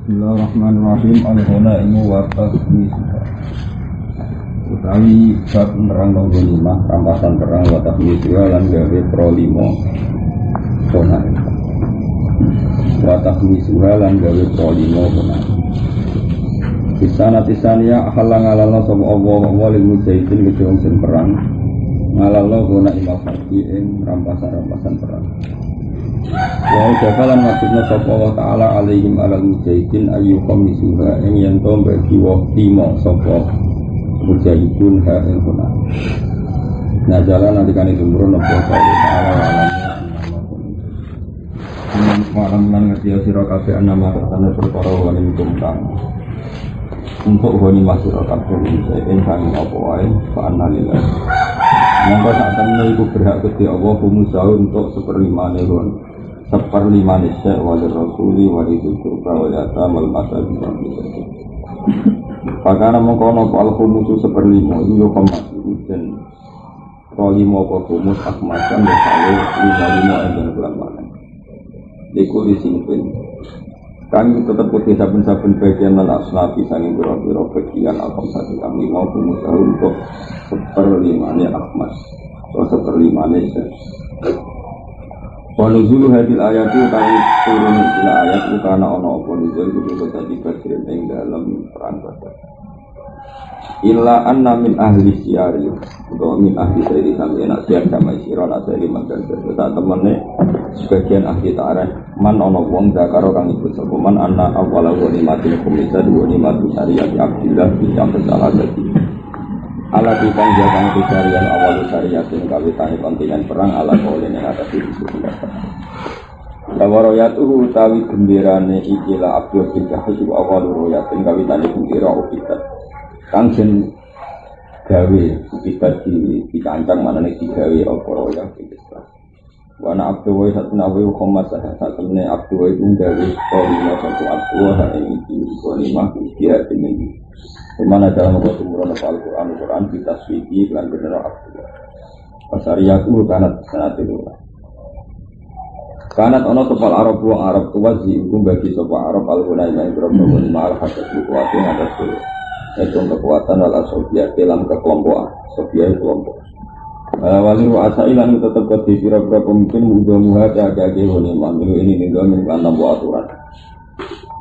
Bismillahirrahmanirrahim. Al-ghana'imu wa tasmisuha. Utawi bab nerang nonggonimah rampasan perang wa tasmisuha lan gawe prolimo kona. Wa tasmisuha lan gawe prolimo kona. Bisana tisania halang alallah sama Allah walil mujahidin kejauhan sin perang ngalallah gona imam fardi ing rampasan perang. Wa jakalan maksudna sapa Allah taala alaihim alal mujahidin ayyukum misuha ing yen to bagi wa timo sapa mujahidun ha ing kuna. Nah jalan nalikane sumurun apa taala alam lan ngerti sira kabeh nama katane perkara wani kang untuk honi masuk kabeh ing kang apa wae fa annalillah. Monggo sak temene iku berhak kedhi Allah humusau untuk seperlimane ron. Seperlimane syek wali rasuli wali turba wali atamal masabi. Pakana mengkono al humusu seperlimo yo kemasi dan prolimo apa humus akmasan desale lima enten bulan-bulan. Iku disingpin. Kami tetap putih saben-saben bagian dan asnafi sanging biro-biro bagian al-qamsati kami mau berusaha untuk seperlimanya akmas atau seperlimanya syekh. Wanuzulu hadil ayat itu kami turun ila ayat itu karena ono nuzul itu tadi berkirim yang dalam perang Badar. Illa anna min ahli siyari atau min ahli siyari sampai nak siar sama isiran asali makan saat temannya sebagian ahli ta'arif man ono wong zakaro kang ikut sepuman anna awala wani mati kumisa dua ni mati syariat abdillah bidang salah jadi ala bidang jatang syariat awal syariat yang kawitani kontinen perang ala kaulen yang atas diri sudah Lawaroyatuhu utawi gendirane ikilah abdul bin jahis awal royat yang kawitani bendera ukitat kang jen gawe ukitat dikancang mana nih digawe apa royat kita wana abduwa satuna wa khamas satune abduwa iku gawe kolima satu abduwa ing iki kolima dia ini mana dalam ketumburan Al-Qur'an kita suci lan bener abduwa pasariatu kanat sanat itu kanat ana topal Arab wong Arab tuwa iku bagi sapa Arab al-Hunaina ibrahim lima al-hadat kuwatin atas itu kekuatan al-Soviet dalam kekelompokan Soviet kelompok wali ru'asa ilan tetap di kira-kira pemimpin mudah-mudah agak-agak manggil ini ninggalin karena buat aturan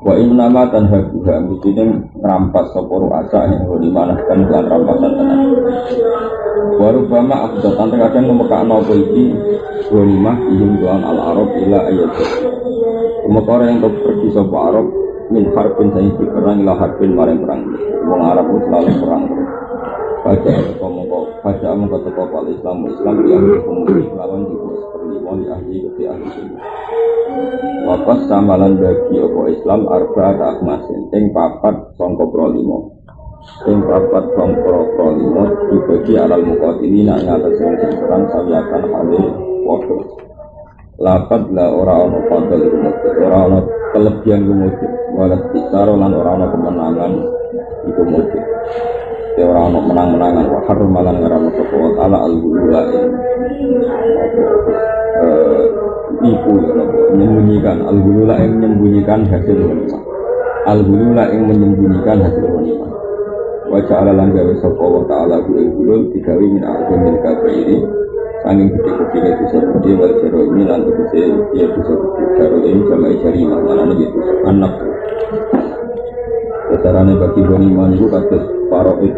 wa imnama tan habuha mestinya merampas sopor ru'asa yang dimanahkan dengan rampasan tenang baru bama abdatan terkadang memekak nopo iki ghanimah ihim doang al-Arab ila ayat memekak yang pergi sopor Arab min harbin saing diperang ila harbin maring perang wong Arab selalu perang Pada mengkata kapal Islam di ahli hukum Islaman juga seperlima di ahli sini. Wapas samalan bagi opo Islam arba akmasin ing papat songko prolimo ing papat songko prolimo dibagi alal mukotini nak ngatas yang sekarang sawiakan halil waktu. Lapat lah orang fadl itu orang kelebihan kemudian walas besar lan orang kemenangan itu kemudian. Orang menang-menangan wahar malang ngaramu sopot ala al-gulula ibu menyembunyikan al-gulula yang menyembunyikan hasil ghanimah al-gulula yang menyembunyikan hasil ghanimah wajah ala langgawe sopot ta'ala gulul digawe min a'zamil kabairi sanging gede-gede bisa gede wal jaroimi lan gede dia bisa gede jaroimi sama jarimah mana gitu anak dasarnya bagi ghanimah itu kasus paroid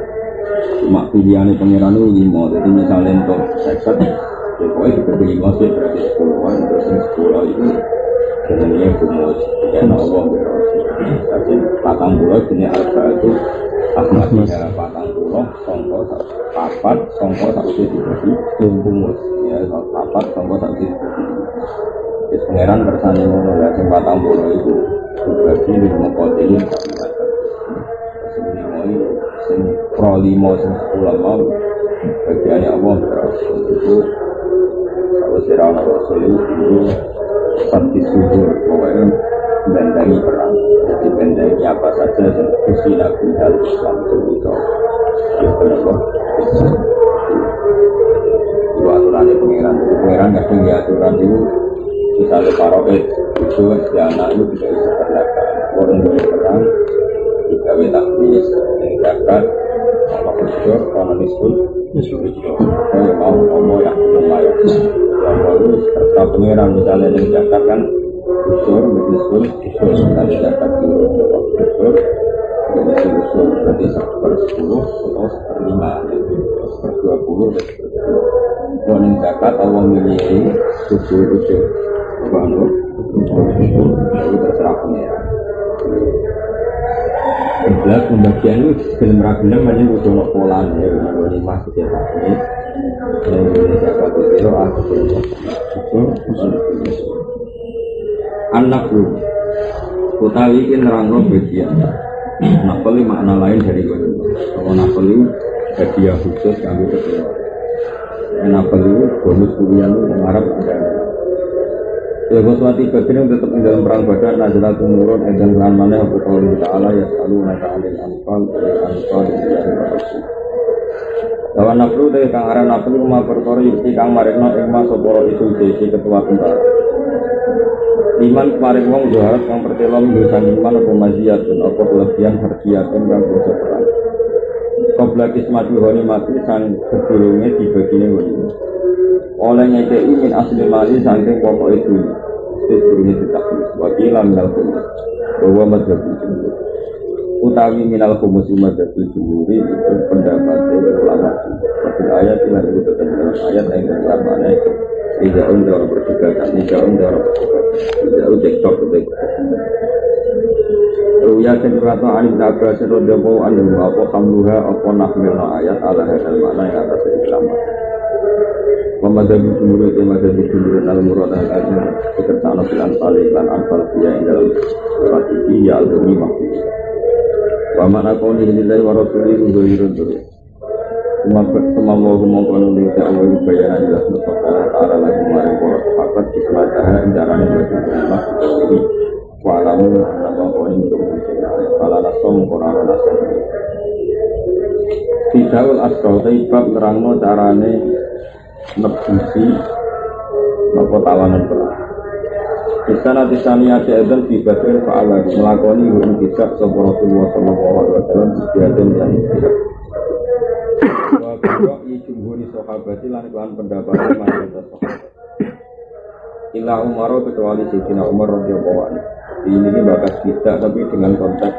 mak pilihannya pengiran itu 5 jadi misalnya untuk sekat ya pokoknya seperti 5 sih berarti 10-an terus 10 itu sebenarnya kumus karena Allah berarti patang pulau jenis harga itu asmasnya patang pulau songko papat songko satu dibagi kumus ya papat songko satu dibagi pengiran bersama mengenai patang pulau itu dibagi 5 kode ini sing prolimo sing ulama bagiannya Allah itu kalau sirana rasul itu pasti sujud pokoknya bendengi perang jadi bendengi apa saja yang kusina bidal Islam itu bisa Allah itu aturannya pengeran gak tinggi aturan itu misalnya paroid itu si anak itu tidak bisa berlaku Kalau yang berperang digawe takbis yang zakat Allah usul kalau nisbul usul kalau mau ngomong yang lumayan yang baru serta pengiran misalnya yang zakat kan usul nisbul usul misalnya zakat dulu usul jadi usul berarti 1/10 atau 1/5 1/20 dan kalau yang zakat Allah miliki usul bangun usul itu terserah pengiran. Jelas pembagian itu film ragunan macam udah nak pola ya, ada 5 setiap hari. Yang Indonesia kata itu aku itu anak lu. Utawi ini nerangno bagian. Nakoli makna lain dari gue. Kalau nakoli hadiah khusus kami kedua. Nakoli bonus kuliah lu mengharap ada. Ya Goswati Badrin tetap di dalam perang Badar nazalat umurun dan dengan mana Abu Talib Ta'ala ya selalu nakalil anfal dari Rasul. Bahwa nafsu dari kang aran nafsu rumah perkara yukti kang marekno emas soporo isu desi ketua tentara. Iman kemarin wong jahat kang pertelom dosa iman apa maziatun apa kelebihan harjiatun kang dosa perang. Qabla kismati honi mati sang sedurunge dibagine honi. Oleh ngekei min asli mali saking pokok itu sedurunge ditaklis wakilah minal kumus bahwa madhabi jumhur utawi minal kumus madhabi jumhuri itu pendapat dari ulama pada ayat ilah itu terkenal ayat yang terkenal tidak untuk orang berdebat tidak untuk orang berdebat tidak untuk cek Ruya cenderata anis naga seroda bau anu apa kamluha apa nahmilna ayat ala hadal makna yang atas Islam. Pemadhabi jumhur itu madhabi jumhur al-murad al-azhar kekertaan filan salih lan anfal fiya yang dalam surat ini ya al-duni makhluk. Wa makna kauni lillahi wa rasulihi zuhirun dulu. Semua mengkonon di ta'awal bayanan jelas nusakara ta'ala lagi maring poros pakat kismataha indarani berjumlah ini walamu nama koin untuk mencintai wala nasom korana nasom Tidakul asrau taibab nerangno carane nebusi nopo tawanan perang. Istana tisania seadan dibadrin fa'ala melakoni hukum kisah sopa Rasulullah sallallahu alaihi wasallam biadun yang tidak. Wa biwa'i jumhuri sahabati lan kelan pendapatnya mayoritas sahabat. Illa Umar kecuali Sayyidina Umar radhiyallahu anhu. Ini bakas kita tapi dengan konteks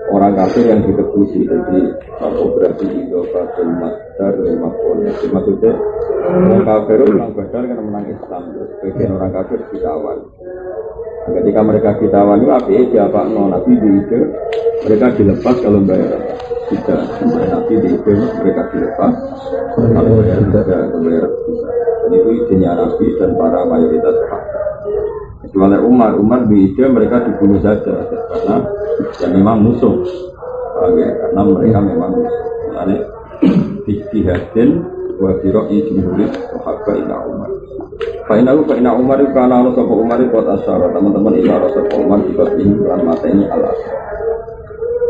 orang kafir yang ditebusi. Jadi berarti idofatul masdar makhluk. Maksudnya orang kafir orang Badar kan menang Islam. Terus sebagian orang kafir ditawan. Ketika mereka ditawan itu apa siapa Nabi diikat mereka dilepas kalau bayar tidak Nabi diikat mereka dilepas kalau bayar tidak bayar bisa. Itu izinnya Nabi dan para mayoritas sahabat. Kecuali Umar diikat mereka dibunuh saja karena ya memang musuh. Karena mereka memang musuh. Karena istihadin wa siroi jumhurit sahabat ila Umar. Fa'ina Umar itu karena Allah sapa Umar itu buat asyara teman-teman ibarat sapa Umar juga ini bulan mata ini al-asyara.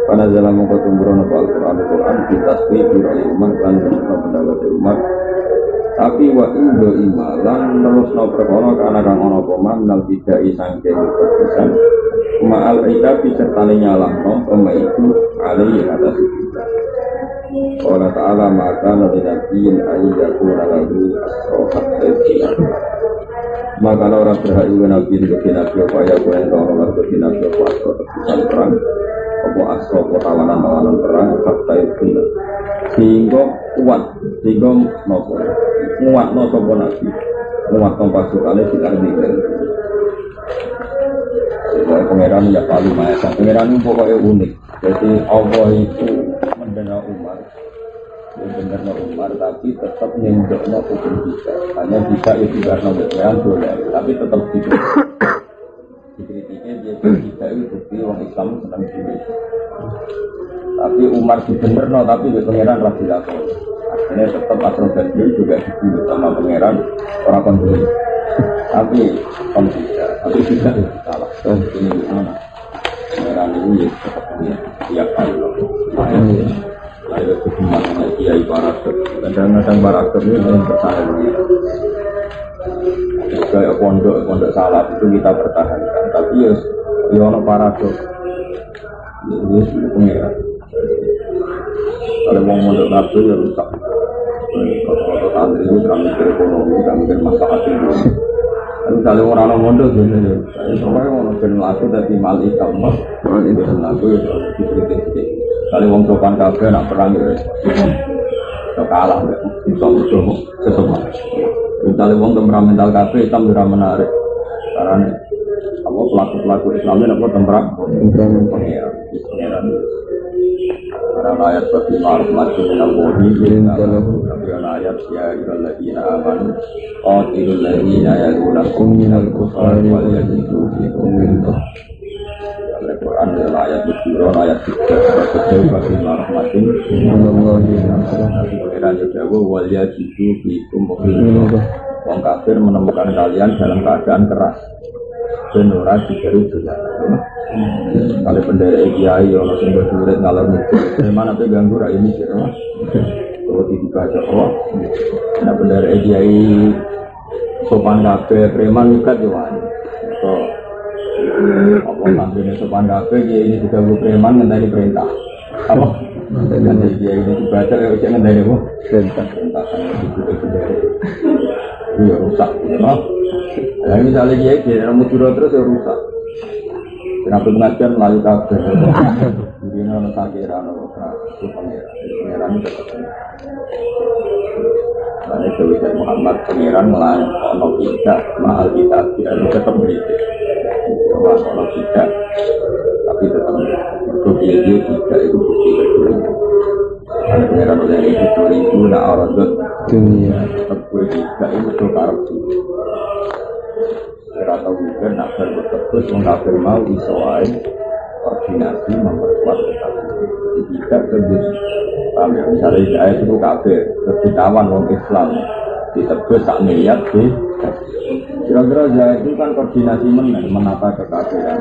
Karena dalam mengkotumburan Al-Quran ditasbih birai Umar dan pendapat Umar. Tapi wa indo imalan terus no perkara karena kang ono poman nal tidak isangke keputusan ma'al ikabi sertane nyalahno oma itu alai atas itu. Allah Ta'ala maka nabi nabiin ayyakuna lagu asrohat tersilah. Maka orang berhak juga nabi bagi nabi apa ya aku yang tahu orang bagi nabi apa asro terputusan perang apa asro tawanan perang fakta itu sehingga kuat sehingga nopo muat nopo nabi muat nopo pasukannya tidak dikira. Pengeran ya paling mayat. Pengeran itu pokoknya unik. Jadi Allah itu mendana Umar, mendana Umar, tapi tetap nyendoknya hukum kita. Hanya bisa itu karena berjalan boleh, tapi tetap dikritiknya dia tidak itu bukti orang Islam sedang sulit. Tapi Umar dibenerno, tapi di pengeran rasi lakon. Akhirnya tetap asal Badr juga dibunuh sama pengeran orang kondisi. Tapi tidak, tapi tidak salah. Ini gimana? Pengeran ini sepertinya tiap kali ada kesempatan kiai parater. Kadang-kadang parater ini yang pertahankan. Kayak pondok salah itu kita pertahankan. Tapi ya ono paradoks. Itu pengira. Kalau mau mondok kabeh ya rusak. Kalau santri itu kami ekonomi, kami masalah itu. Tapi kalau orang mondok gini, saya soalnya mau nonton lagu tapi mal hitam, mal hitam lagu itu dikritik. Kalau wong sopan kabeh nak perang ya, kalah, musuh sesama. Kalau wong temperamental kabeh hitam tidak menarik, karena apa pelaku Islam ini apa temperamental ya. Karena ayat bagi maruf maju dengan bohi tapi ayat ya ilalladina amanu qatilul ladina yalunakum minal kufari wal yajidu fikum minta Al-Quran adalah ayat bersurah ayat 3 bagi maruf maju pengiran Jawa wal yajidu fikum minta orang kafir menemukan kalian dalam keadaan keras benora diberi dosa. Kalau bendera kiai orang sumber sulit ngalor mikir, mana tu ganggu rakyat mikir, kalau tidak ada Allah, nah bendera kiai sopan kafe preman juga jual, atau apa namanya sopan kafe kiai ini juga preman ngenteni perintah, apa? Dan kiai ini dibaca ya usia ngenteni apa? Perintah itu bendera, itu rusak, nah misalnya kiai dia mau curah terus ya rusak. Kenapa pengajian melalui kabel? Jadi orang sakiran, orang itu pangeran itu tetap. Karena Dewi Muhammad pangeran melalui orang kita, mahal kita tidak tetap berita. Orang kita, tapi tetap berdoa dia tidak itu bukti berdoa. Karena pangeran oleh itu nak orang dunia tetap tidak itu doa atau juga nak berterus mengkafir mau isoai koordinasi memperkuat tidak terus kami misalnya saya itu kafir berditawan orang Islam ditebus tak niat sih kira-kira saya itu kan koordinasi menata kekafiran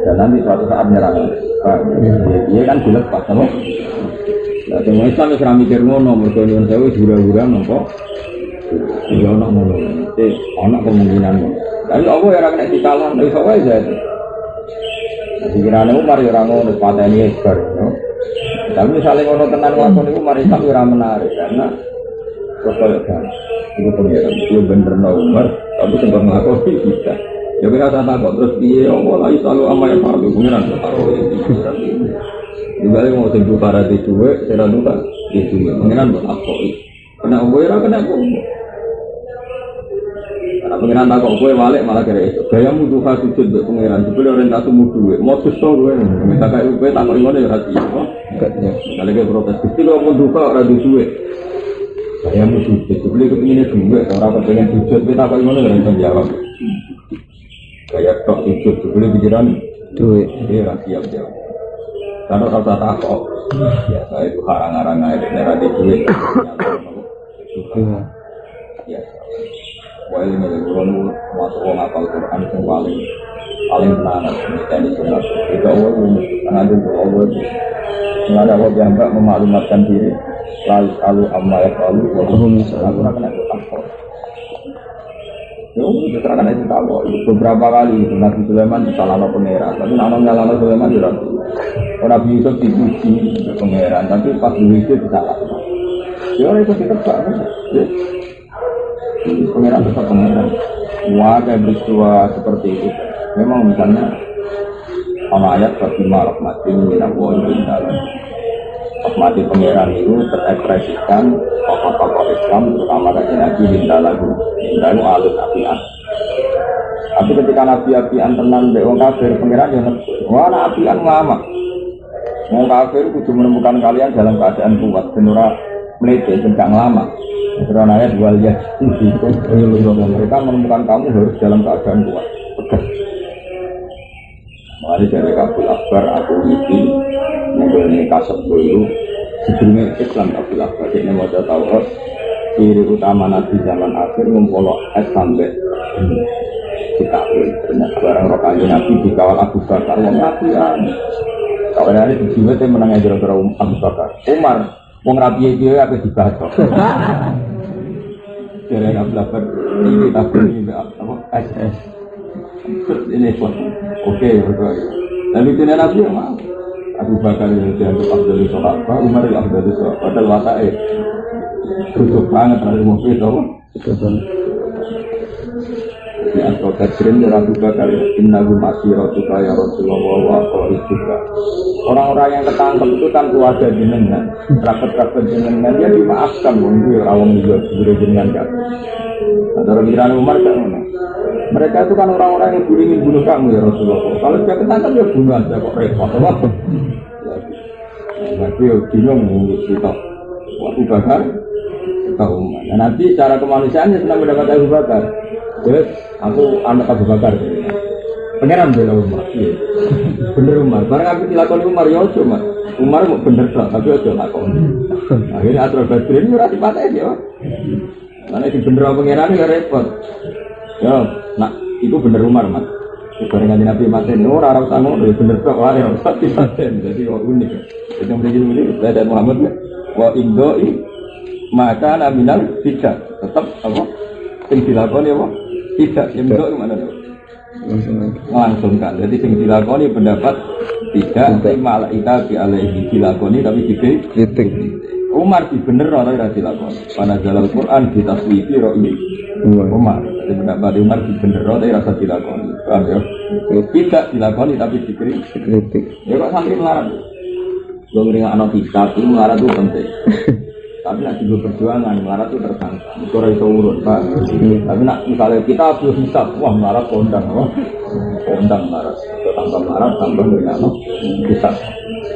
dan nanti suatu saat nyerang dia kan dilepas sama nah semua Islam itu mikir ngono mereka saya jura-jura nopo iya anak ngono anak kemungkinan tapi aku ya orang kena dikalah dari soal aja itu pikirannya Umar ya orang ngono pateni ekor tapi misalnya ngono tenan lakon itu Umar itu orang menarik karena sesuatu itu pengiran itu bener Umar tapi sempat ngelakoni bisa ya kita takut terus dia Allah lagi selalu amal yang fardu pengiran taruh ini juga mau tentu para di dua saya duka di dua pengiran buat apa kena gue kena gue karena pengiran tak kok gue balik malah kira itu gaya musuh sujud buat pengiran sebelum orientasi musuh mau susah gue minta kayak gue tak kok gimana ya hati kalau gue protes pasti gue mau duka orang di duit gaya musuh sebelum kepinginnya duit orang kepengen sujud gue tak kok gimana ya jawab gaya tok sujud sebelum pikiran duit dia siap jawab karena rasa takut biasa itu harang-harang aja daerah di duit ya wah ini kalau masuk orang apal Quran yang paling tenanan ini sunnah itu awal karena itu awal nggak ada wajah yang memaklumatkan diri lalu amma ya lalu aku akan ada takut itu akan ada takut beberapa kali itu Nabi Sulaiman disalahkan pangeran tapi namanya nyalahkan Sulaiman juga Nabi Yusuf dipuji pangeran tapi pas diwujud disalahkan ya itu kita tak pengiran tetap pengiran wah kayak peristiwa seperti itu memang misalnya sama ayat bagaimana rahmatin minallah dalam rahmati pengiran itu terekspresikan tokoh-tokoh Islam terutama kaji Nabi lagu alus apian tapi ketika Nabi apian tenang dari orang kafir pengiran yang wah apian lama orang kafir kudu menemukan kalian dalam keadaan kuat benura melete sedang lama karena ayat wal yajidu mereka menemukan kamu harus dalam keadaan kuat tegas mari dari Kabul Akbar aku ini mengenai kasab dulu sebelumnya Islam Kabul Akbar ini mau Taurat ciri utama Nabi zaman akhir ngumpulok es sampai kita ternyata barang rokannya Nabi dikawal Abu Bakar yang Nabi kawan ini dijiwet yang menangnya jera-jera Abu Bakar Umar wong rapi dia apa dibaca dari Abu Bakar ini tapi apa SS ini pun oke Nabi Tuhan Nabi yang mau Abu Bakar yang dianggap Abdul Sahabah, Umar yang Abdul Sahabah, padahal wataknya tutup banget dari mobil itu. Di antara kajian dari Abu Bakar, Innahu masiratuka ya Rasulullah wa aqra'ituka. Orang-orang yang ketangkep itu kan keluarga jenengan, rapat-rapat jenengan dia dimaafkan, mungkin rawang juga sudah jenengan kan. Antara pikiran Umar kan mana? Mereka itu kan orang-orang yang ingin bunuh kamu ya Rasulullah. Kalau dia ketangkap ya bunuh aja kok repot. Nanti ya bingung kita Abu Bakar ke Umar. Nah, nanti cara kemanusiaannya senang mendapat Abu Bakar. Terus aku anak Abu Bakar. Pengeran bela Umar. Iya. Bener Umar. Barang aku dilakoni Umar ya ojo Umar. Umar mau bener tak tapi ojo lakoni. Akhirnya atur badrin ora dipateni ya. Karena di bener pengeran ya repot. Ya, nak itu bener Umar Mas. Bareng Nabi Maten ora usah ngono bener kok wae ora usah dipaten. Jadi unik. Itu begini dari Muhammad wa indoi maka naminal tidak tetap apa sing dilakoni apa tidak yang indoi mana tuh langsung kan. Jadi sing dilakoni pendapat tidak malaikat di alaihi dilakoni tapi dikritik. Umar di bener ora dilakoni. Pada dalam Quran ditaswifi ro'i Umar. Jadi pendapat Umar di bener ora rasa dilakoni. Paham ya? Tidak dilakoni tapi dikritik. Ya kok sampai melarat. Gue ngering anak kitab itu melarat itu penting. Tapi nak juga perjuangan melarat itu tersangka. Itu orang itu urut Pak. Tapi nak misalnya kita belum hisab, wah melarat kondang, kondang melarat. Tambah melarat tambah ngering anak hisab.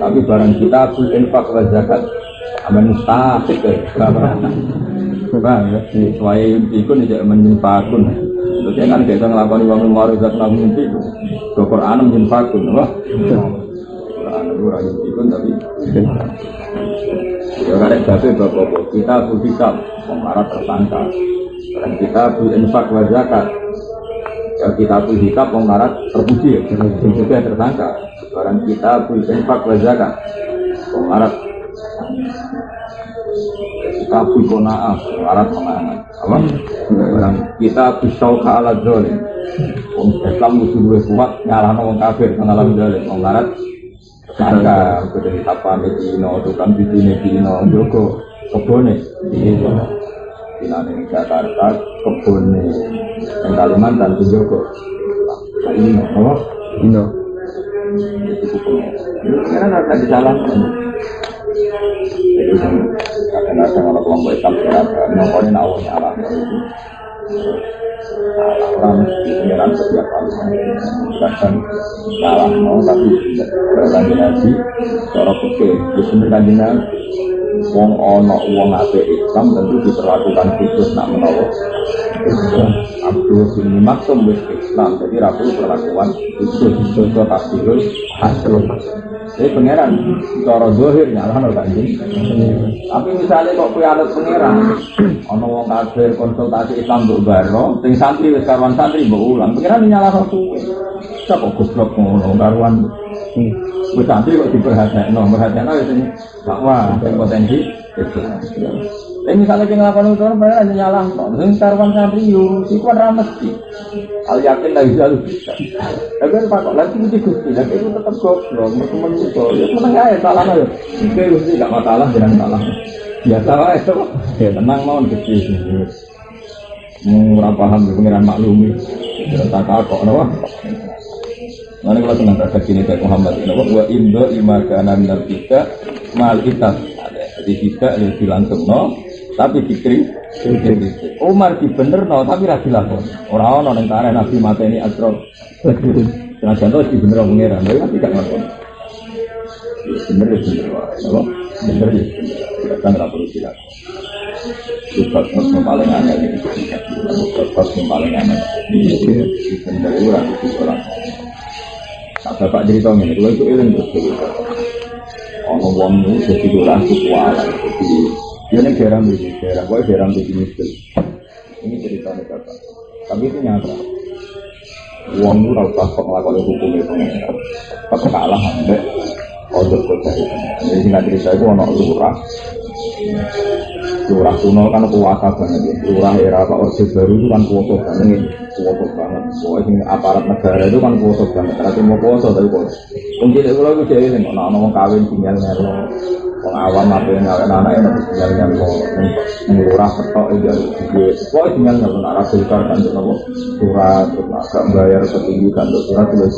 Tapi barang kita belum infak ke zakat, aman mustahik ya. Bang, sesuai ikut tidak menyimpan. Terus kan kita ngelakukan uang warisat namun itu, Quran menyimpan, wah. Anu ora ikut tapi ya karek babe bapak kita berhisab memarat tersangka dan kita berinfak wa zakat ya kita berhisab memarat terpuji juga tersangka barang kita berinfak wa zakat memarat kita berqanaah memarat pengaman apa barang kita bisauka ala zalim Islam musuh kuat ngalahno wong kafir ngalah zalim memarat sangka dari sapa Medino tukang bisine Dino Joko kebone di Jakarta kebone yang Kalimantan di Joko ini apa Dino karena ada di jalan jadi kadang-kadang kalau kelompok Islam berada ngomongin awalnya alam orang pengiran setiap kali bahkan salah mau tapi berlanjut lagi cara pikir sebenarnya dengan wong ono wong ape Islam tentu diperlakukan khusus nak menawa Abdul bin Maksum wis Islam jadi rapu perlakuan khusus tafsirul hasil. Jadi pangeran cara zahir nyalahno kanjeng. Tapi misalnya kok kowe anut pangeran ana wong kafir konsultasi Islam mbok baro, sing santri wis karuan santri mbok ulang. Pangeran nyalahno kowe. Sapa goblok ngono karuan. Wis santri kok diperhatekno, perhatekno wis dakwah sing potensi itu. Misalnya yang ngelakuin itu orang hanya nyalah, sing karuan santri yurusi ku ora mesti. Al yakin la yuzalu bisa. Tapi Pak kok lagi mesti Gusti, lagi itu tetap goblok, teman itu. Ya meneng ae salahno ya. Iki Gusti enggak masalah dengan salah. Biasa wae itu. Ya tenang mawon Gusti. Ora paham pengiran maklumi. Ya tak kok napa. Mana kalau senang terhadap ini kayak Muhammad ini, wa indo imakana minal kita mal itas. Jadi tidak langsung no, tapi dikri. Umar di bener no, tapi rasi lakon. Orang-orang yang tarik Nabi mata ini asro. Karena contoh di bener orang pengeran, tapi tidak lakon. Bener ya bener, apa? Bener ya bener. Kan tidak perlu dilakon. Ustaz yang paling aneh ini, Ustaz yang paling aneh. Bener itu rasi orang. Bapak cerita ini, kalau itu ilang terus cerita. Ono wong itu jadi dolan kuala, jadi dia ini daerah begini, daerah begini miskin. Ini ceritanya kata, tapi itu nyata. Wong itu rasa melakukan hukum itu, pas kalah ambek odot kota itu. Jadi singkat cerita itu ono lurah. lurah kuno kan kuasa banget ya. Lurah era Pak Orde Baru itu kan kuasa banget, kuasa banget. Pokoknya aparat negara itu kan kuasa banget. Tapi mau kuasa tapi kuasa. Mungkin itu lagi jadi nih, orang kawin tinggal ngelo, orang awam apa yang anak-anaknya tapi tinggal ngelo, lurah petok itu jadi. Pokoknya tinggal ngelo, nak rasulkan kan untuk apa? Surat, terus agak bayar setinggi kan untuk surat terus.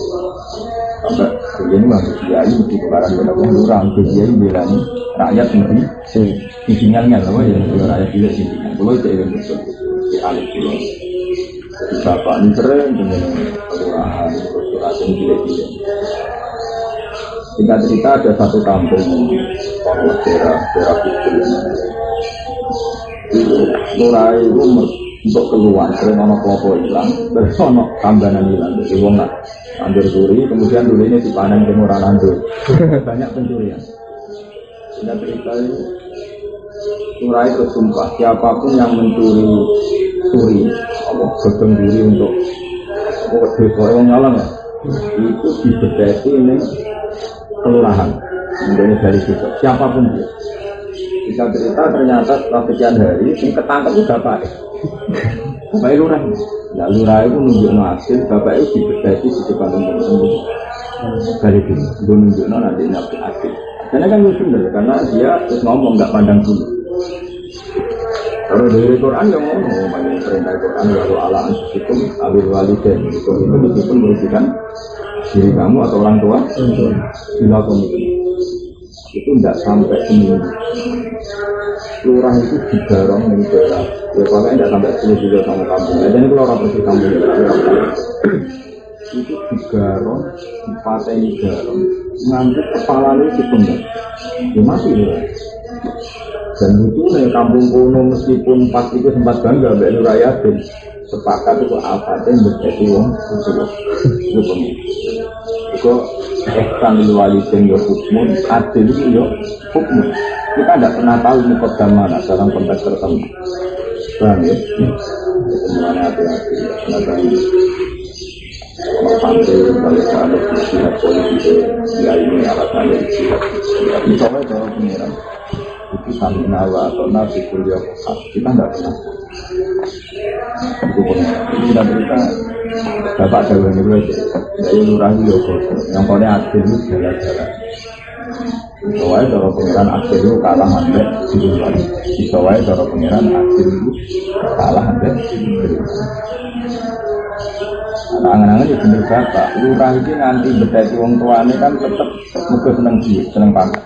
Sampai ini masih kiai mesti kebaran pada lurah, kiai belani rakyat mesti tinggalnya loh ya, rakyat juga tinggal. Kalau itu yang betul di alif pulau. Jadi bapak ini sering dengan kelurahan, surat yang tidak. Singkat cerita ada satu kampung Pondok daerah Kidul. Lurah itu untuk keluar, sering ono kelompok hilang, terus ono tambahan hilang. Jadi wong nak nandur duri, kemudian durinya dipanen ke murah nandur. Banyak pencurian. Singkat cerita itu Lurah itu sumpah siapapun yang mencuri duri, godong duri untuk desa yang ngalang ya, itu dibedeti ini kelurahan, menjadi dari situ. Siapapun dia. Bisa cerita ternyata setelah sekian hari, yang ketangkap itu bapak. Bapak lurah. Nah lurah itu nunjuk hasil, bapak itu dibedeti di depan teman-teman. Dari itu, dia nunjuk nanti nabi hasil. Karena kan itu benar, karena dia terus ngomong nggak pandang dulu. Kalau dari Quran yang ngomong, banyak perintah Quran kalau ala anfusikum abil walidain itu meskipun merugikan diri kamu atau orang tua, dilakukan itu tidak sampai seminggu. Lurah itu digarong di daerah, ya pakai tidak sampai 10 juga sama kampung. Jadi kalau orang bersih kampung itu digarong, dipateni garong, ngambil kepala itu dipenggal, dia mati lurah. Dan itu nih kampung kuno meskipun pas itu sempat bangga mbak Lurah Yasin sepakat itu apa yang berjadi wong itu pemilik itu eksan walidain yo hukmun adil itu yo hukmun kita tidak pernah tahu muqaddam mana dalam konteks tertentu paham ya? Semuanya hati-hati kenapa ini kalau sampai kalau ada istilah politik ya ini alasannya istilah misalnya dalam pengiran itu samina wa atau nabi kuliah kita tidak pernah itu pun kita cerita bapak jauh ini belajar dari lurah itu yang paling aktif itu jalan-jalan soalnya cara pengiran aktif itu kalah hampir di luar soalnya cara pengiran aktif itu kalah hampir di luar angan-angan itu benar bapak lurah ini nanti berdaki orang tua ini kan tetap muka seneng pangkat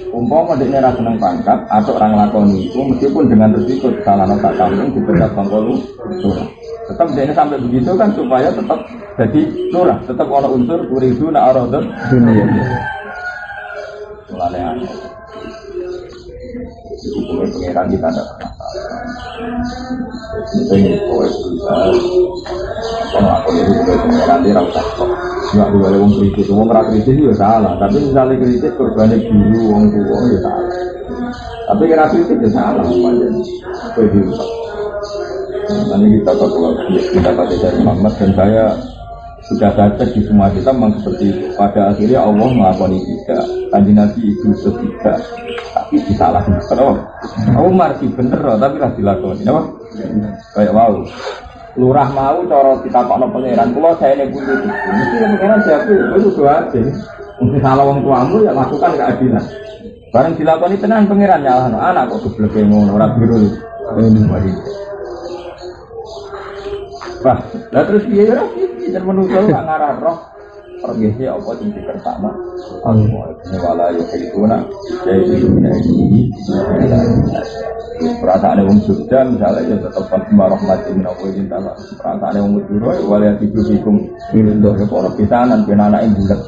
umpama dia rasa seneng pangkat atau orang lakoni itu meskipun dengan resiko salah nota kampung dipecat bangkolu lurah tetap dia sampai begitu kan supaya tetap jadi lurah tetap ada unsur turidu na aradun dunia mulai aneh hukumnya pengeran kita ada itu ini kawai berusaha kalau aku ini juga pengeran dia rasa nggak dua orang kritis, orang merasa kritis juga salah. Tapi misalnya kritis korbannya guru, orang tua ya salah. Tapi kira kritis ya salah, macam begitu. Nanti kita pakai dari Muhammad dan saya sudah baca di semua kita memang seperti itu. Pada akhirnya Allah melakukan tidak, kanji Nabi itu tidak, tapi disalahkan. Kenapa? Aku marki bener, tapi lah dilakukan. Kenapa? Kayak wow. Lurah mau cara kita pakno pangeran kula saya nek pundi mesti pangeran siapa itu doa aja mungkin salah wong tuamu ya lakukan keadilan bareng dilakoni tenan pangeran nyalahno anak kok gebleke ngono ora biru ini mari Wah, lah terus piye ora iki menungso gak ngarah roh pergese apa sing dikersakno Allah wala ya kena jadi ini perasaan wong Jogja misalnya ya tetap Fatimah rahmatin Allah cinta perasaan wong Madura wala tibukum minullah ya para pisanan ben anake bulet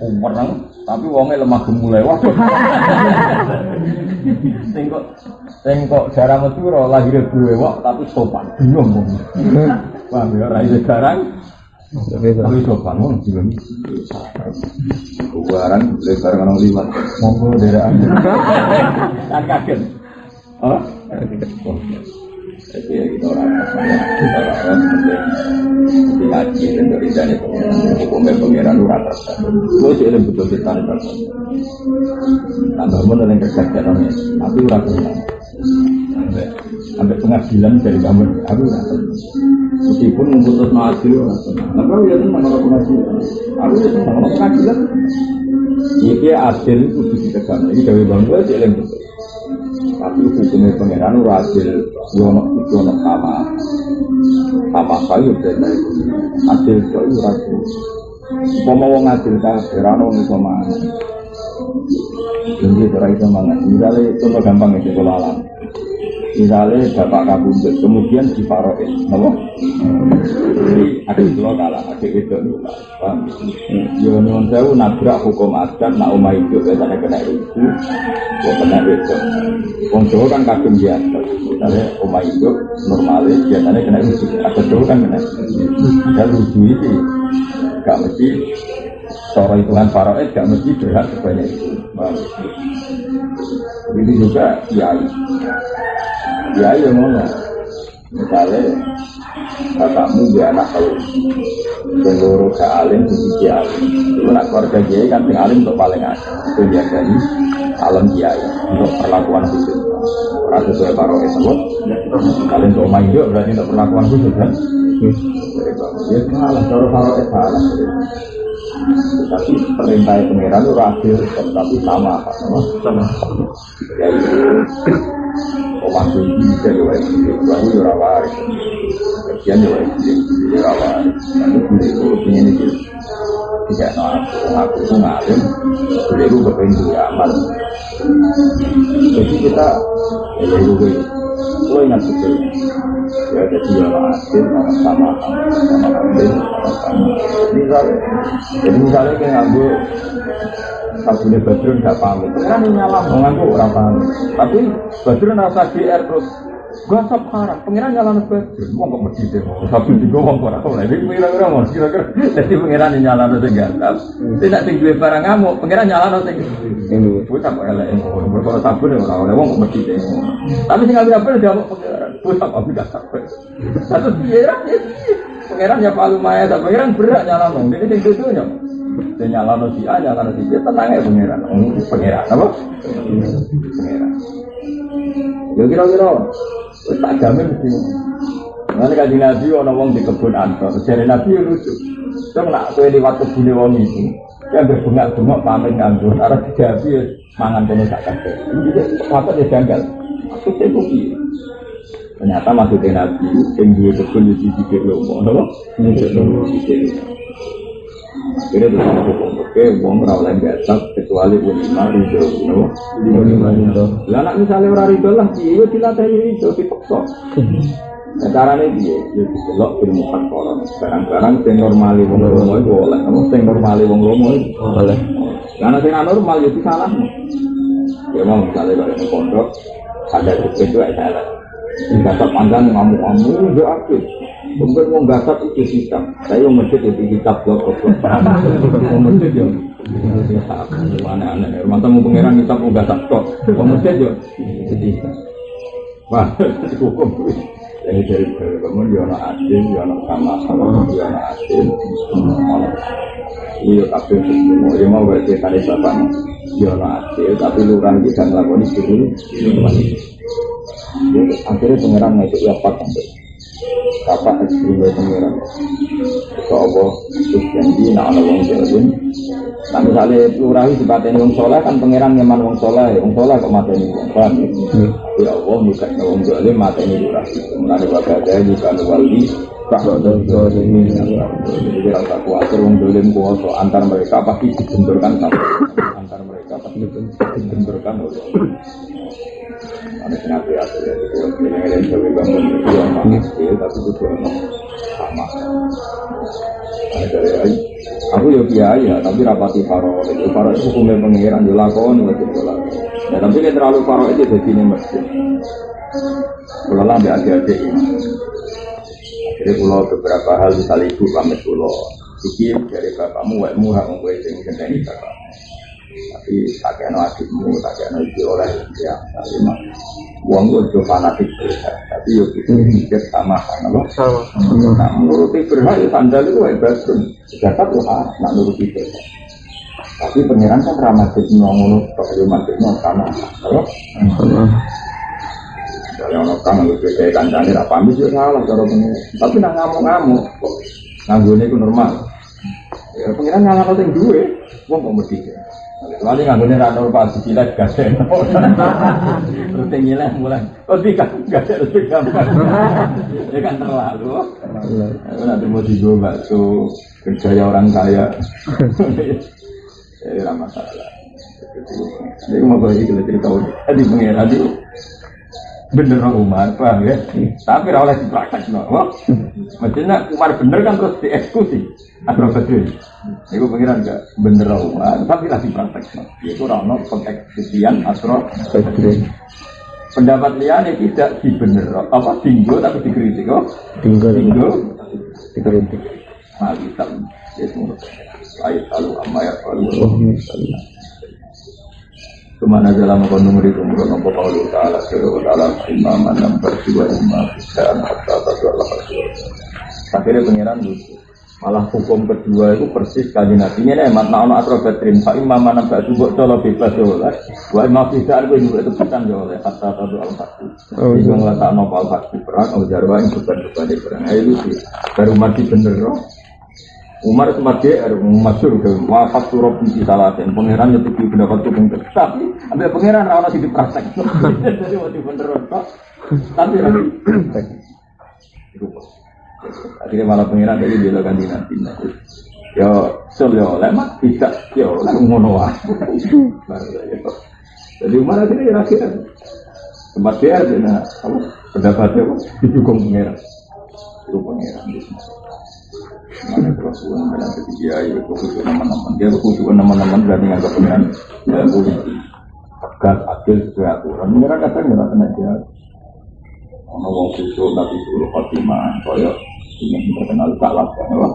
umurang tapi wonge lemah gemulai waduh sing kok jarang Madura lahir duwe wak tapi sopan bingung paham ya ra iso jarang tapi sopan wong dilem barang lebar orang liwat monggo daerah kan kaget oh jadi kita orang penting ngaji dan berizane pengiran, hukumnya pengiran lu rata. Lu sih yang betul kita nih kan. Tambah mau yang kerjaan tapi rata. Sampai pengadilan dari kamu, aku rata. Meskipun memutus adil, tapi ya itu menolak pengadilan. Aku itu menolak pengadilan. Ini adil itu ditegakkan. Ini dari bangsa sih yang betul. Tapi hukumnya pengiran lu adil, yono sama kayu dan adil itu adil. Mau ngadil kan, berano nih sama. Jadi orang itu mana? Misalnya contoh gampang itu kalau alam. Misalnya bapak kabundut, kemudian di Faroes, nama? Jadi ada dua kalah, ada itu dua. Yonon saya nabrak hukum adat, nak umai itu biasanya kena itu, kena itu. Wong Jawa kan kadung biasa, misalnya umai itu normalnya biasanya kena itu, ada Jawa kan kena. Dan lucu itu, gak mesti. Cara hitungan Faroes gak mesti berhak sebanyak itu. Begitu juga kiai. Kiai yang mana? Misalnya bapakmu dia anak tahu, seluruh ke alim sisi kiai. Itu nak keluarga kiai kan sing alim untuk paling atas. Itu biasanya alam kiai untuk perlakuan khusus. Rasa sesuai Faroes semua. Kalian untuk main juga berarti untuk perlakuan khusus kan? Ya salah, cara Faroes salah. Tapi perintah pengiran itu adil, tapi sama apa? Sama. Ya itu, masuk ini jadi wajib, baru jurawari, kerjaan wajib, jurawari. Tapi itu ingin itu tidak aku itu ngalim, itu berpintu amal. Jadi kita, ya itu lo ingat betul. Ya jadi orang adil, orang sama adil, jadi misalnya kayak nganggur sabune Badrun gak pamit, kan nyalah nganggur orang pamit. Tapi Badrun rasa GR terus, gua sab haram, pengiran nyalah Badrun, mau nggak mesti deh, sabun juga mau nggak tahu lagi, kira-kira mau, kira-kira, jadi pengiran nyalah nasi gantap, tidak tinggi barang ngamuk, pengiran nyalah nasi ini, bukan apa elek, berkorban sabun ya orang, mau nggak mesti deh, tapi tinggal berapa dia mau pengiran, bukan apa tidak sampai, satu pengiran pengiran ya palu maya, tapi pengiran berat nyalah dong, jadi tinggi itu nya. Dia nyala si A, nyala si B, tenang ya pengiran. Pengiran apa? Pengiran. Ya kira-kira, tak jamin mesti. Nanti kaji Nabi, orang orang di kebun antar. Jadi Nabi lucu. Saya nak kue di waktu kebun orang itu, dia berbunga-bunga pamit nganggur. Arah tiga habis mangan penuh tak kasih. Jadi apa dia janggal? Aku saya bukti. Ternyata maksudnya Nabi, yang dua kebun di sisi kiri lombok, apa? Ini kebun di sisi. Akhirnya bersama hukum oke, uang merawat gasap kecuali lima ridho, lima ridho. Lah nak misalnya orang ridho lah, dia dilatih ridho dipaksa. Caranya dia, dia dicelok ilmu faktoran. Barang-barang yang normali wong lomo itu boleh, yang normali wong lomo itu boleh. Karena yang normal itu salah. Ya mau misalnya kalau di pondok ada itu salah. Gasap panjang ngamuk-ngamuk itu aktif. Mungkin mau gasap itu hitam. Saya mau masjid itu hitam blok. Mau masjid ya. Mana aneh. Masa mau pengiran hitam mau gasap kok. Mau masjid ya. Jadi, wah hukum. Jadi dari kamu dia nak adil, dia nak sama, dia nak adil. Iya tapi semua dia mau berarti kali bapak dia nak adil, tapi lurah kita melakukan itu. Akhirnya pengiran itu ya pak apa ekstrimnya pengiran Allah itu janji nak ada wong jalim. Nah misalnya lurahi dibateni wong soleh kan pengiran nyaman wong soleh kok mateni wong paham ya Allah buka wong jalim mateni lurahi mulai bagai di kan wali bahwa ini jadi rasa khawatir wong jalim kuasa antar mereka pasti dibenturkan sama antar mereka pasti dibenturkan oleh ada kenapa ya ini sebagai bangun yang kecil tapi itu sama dari aku ya biaya tapi rapati faro itu hukumnya pengiran dilakoni ya tapi dia terlalu faro itu jadi ini masjid kalau lah ambil adik-adik jadi kalau beberapa hal misalnya ibu pamit kalau pikir dari bapakmu wakmu hak membuat yang kendali bapak Tapi tak kena adikmu, tak kena itu oleh ya. Tapi mah uang itu fanatik berhak. Tapi yo itu mikir sama kan, apa? Sama. Nah, menuruti berhak itu sandal itu hebat pun. Zakat itu nak nuruti berhak. Tapi pengiran kan ramadhan ngomong kalau ramadhan sama, apa? Kalau orang kang itu kayak kancane apa ambis ya salah cara pengiran. Tapi nak ngamuk-ngamuk, nganggone itu normal. Ya pengiran ngalah kau yang dua, uang kok mesti. Kecuali nganggone rano pas dicilat gasen. Terus ngilah mulai. Kok gasen itu gampang. Ya kan terlalu. Nanti mau dijual bakso kerja orang kaya. Ya ramah salah. Jadi mau bagi cerita tadi pengiran tadi bener Umar, paham ya? Tapi oleh dipraktek no. Maksudnya Umar bener kan terus dieksekusi. Atau betul. Iku pengiran enggak bener Umar, tapi lagi praktek no. Itu rano pengeksekusian atau betul. Pendapat liane tidak dibener, apa tinggal tapi dikritik kok. Tinggal dikritik. Malitan. Itu ayat lalu amayat lalu. Kemana dalam kondom itu menurut Nabi Muhammad Taala Shallallahu dalam imaman nomor 2 imam dan kata Allah Rasul. Akhirnya pengiran lucu. Malah hukum kedua itu persis kaji Nabi ini nih makna ono atrobatrin. Pak imaman nomor 2 buat colo bebas oleh. Wah imam tidak itu juga itu bukan oleh kata Al-Fatih. Itu ngelak no Al-Fatih perang. Jarwa yang bukan perang. Itu sih baru mati bener loh. Umar sebagai masyhur ke wafat surah di salatin pangeran nyetuki pendapat hukum tapi ambil pangeran ora ono sing dipraktek. Jadi wajib bener kok. Tapi lagi. Akhirnya malah pangeran dari dia ganti nanti. Yo, yo lemah tidak yo ngono wae. Jadi Umar akhirnya tempat dia ada pendapatnya didukung pangeran. Itu pangeran di sini. Mana kerasuan dalam ketiga itu khusus teman-teman dia khusus teman-teman berarti nggak kepentingan dalam politik tegas adil sesuai aturan mereka kadang nggak kena dia orang wong khusus tapi suruh Fatimah soalnya ini terkenal salah kan wah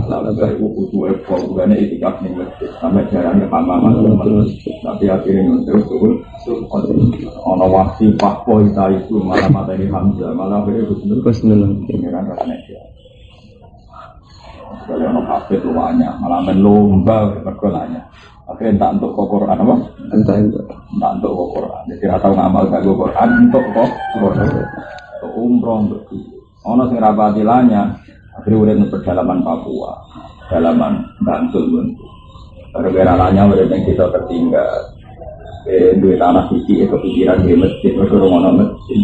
salah dari khusus ekor bukannya itikaf nih sampai jarangnya pamam tapi akhirnya terus orang wasi Pak Poita itu malah mata ini Hamzah malah akhirnya terus pengiran rasanya dia. Kalau orang kafir luanya, malah lomba berkolanya. Akhirnya tak untuk Quran apa? Tak untuk Quran. Jadi atau ngamal gak Quran untuk Quran. Untuk umroh untuk itu. Ono sing rapatilannya. Akhirnya udah perjalanan Papua, dalaman Bantul pun. Gara-gara lanya udah yang kita tertinggal. Dua tanah suci kepikiran di masjid, terus orang masjid.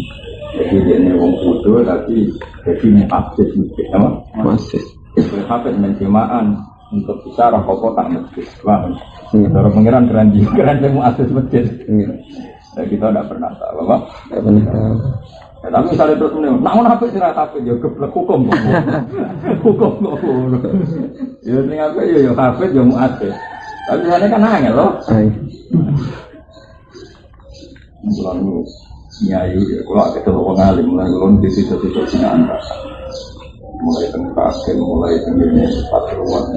Jadi dia ni orang bodoh tapi jadi mengakses masjid apa? Masjid. Berhafid menjemaan untuk bicara kotak masjid. Wah, cara pengiran keren yang akses masjid. Kita tidak pernah tahu, apa? Tidak pernah tahu. Tapi misalnya terus menurut, namun hafid tidak hafid, ya geblek hukum. Hukum kok. Ya ini apa ya hafid ya mu'adid. Tapi misalnya kan angel loh. Mulai nyai, kalau ketemu orang alim, mulai belum di situ-situ anda. Mulai tengkakin, mulai tenggelamnya Pasuruan,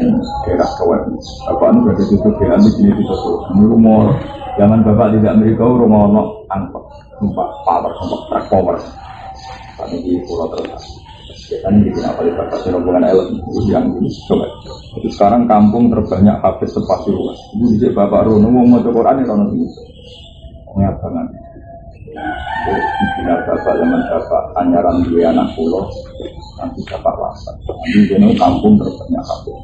daerah kawan. Apaan berada di situ, di sini di situ. Rumah, zaman bapak tidak Amerika, rumah ono angkot, numpak power, numpak truk power. Tadi di pulau terus. Biasanya bikin apa di bapak rombongan elok yang coba. Itu sekarang kampung terbanyak habis Pasuruan. Ibu di sini bapak Rono mau mau Quran itu ono itu. Ngap banget. Benar bapak zaman bapak anyaran dua anak pulau. Nanti bapak wafat. Nanti jenuh kampung terbanyak kabel.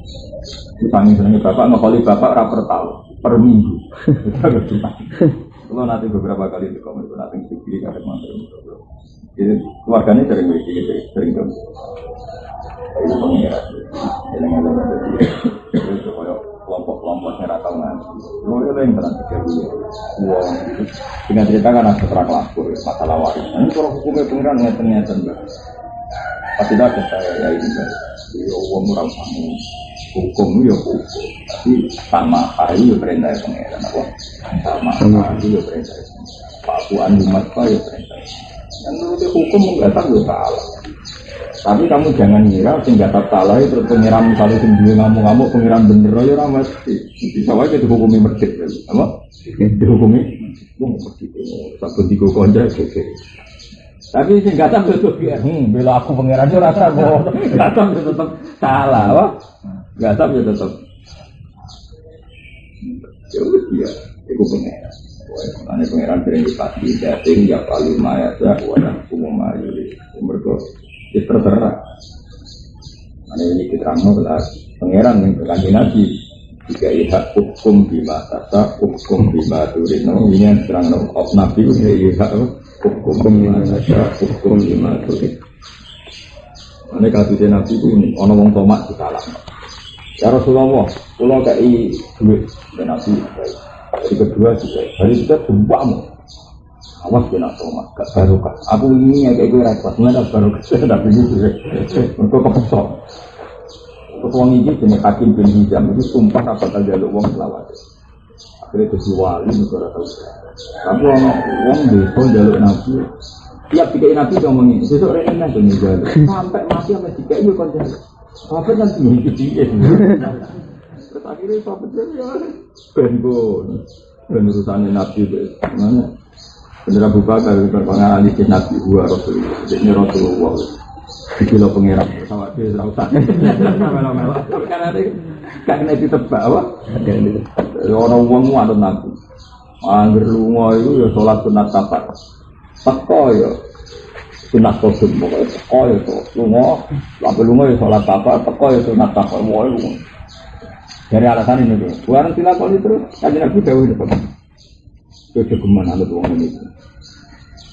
Itu sangat senangnya bapak ngekoli bapak rapper tahu per minggu. Kalau nanti beberapa kali di komen itu nanti dipilih kadang mantel. Jadi keluarganya sering begitu, sering dong. Itu pengira. Eleng-eleng itu kelompok-kelompoknya rata nanti. Lo itu yang pernah terjadi. Uang itu dengan cerita kan ada terlaku masalah waris. Ini kalau hukumnya pengiran ngeten-ngeten. Pasti dah saya ya ini ya uang murah kamu hukum ya hukum tapi sama hari ya perintah pengeran apa sama hari ya perintah pakuan umat apa ya perintah dan menurut hukum nggak tahu salah Tapi kamu jangan ngira sehingga tak salah itu pengiram misalnya sendiri ngamuk-ngamuk pengiram bener ya ramai bisa aja dihukumi merdek apa? Dihukumi merdek satu tiga kontra oke. Tapi sehingga tak betul bela aku pengiram itu rasa nggak tahu tetap salah wah nggak tahu ya tetap ya udah dia itu pengiram. Karena pengiram sering dipati dating ya paling maya saja wadah umum ayu mereka tertera. Mana ini diterangkan adalah pangeran yang berkanji nabi jika ihak hukum bima tasa hukum bima turin. Ini yang terang of nabi jika ihak hukum bima tasa hukum bima turin. Mana kasusnya nabi itu ini orang wong tomat dikalah. Ya Rasulullah, kalau kei duit dan nabi. Hari kedua juga, hari ketiga jumbamu. Awas kena tomat, gak barokah. Aku ini kayak gue repot, nggak ada barokah. Saya tidak begitu. Untuk kepesok. Untuk uang ini jenis Hakim bin Hizam itu sumpah apa saja lu uang selawat. Akhirnya jadi wali negara tahu. Tapi uang besok jalur nabi. Tiap tiga nabi ngomong ini, besok rendah jadi jalur. Sampai mati sampai tiga itu kan jalur. Sampai nanti mengikuti dia. Terus akhirnya sampai dia ben urusannya nabi itu mana? Bener Abu Bakar berpengaruh di Nabi Huwa Rasulullah. Jadi Rasulullah di kilo pengiram sama dia serausan. Melo-melo. Karena dia kena ditebak apa? Orang uang ada nabi. Angger lunga itu ya sholat sunat safar. Teko ya sunat qodum pokoknya teko ya to. Lunga ya sholat safar. Teko ya sunat safar. Dari alasan ini tuh. Bukan dilakoni terus. Kajian Nabi dawuh itu. Itu kemana ada uang ini?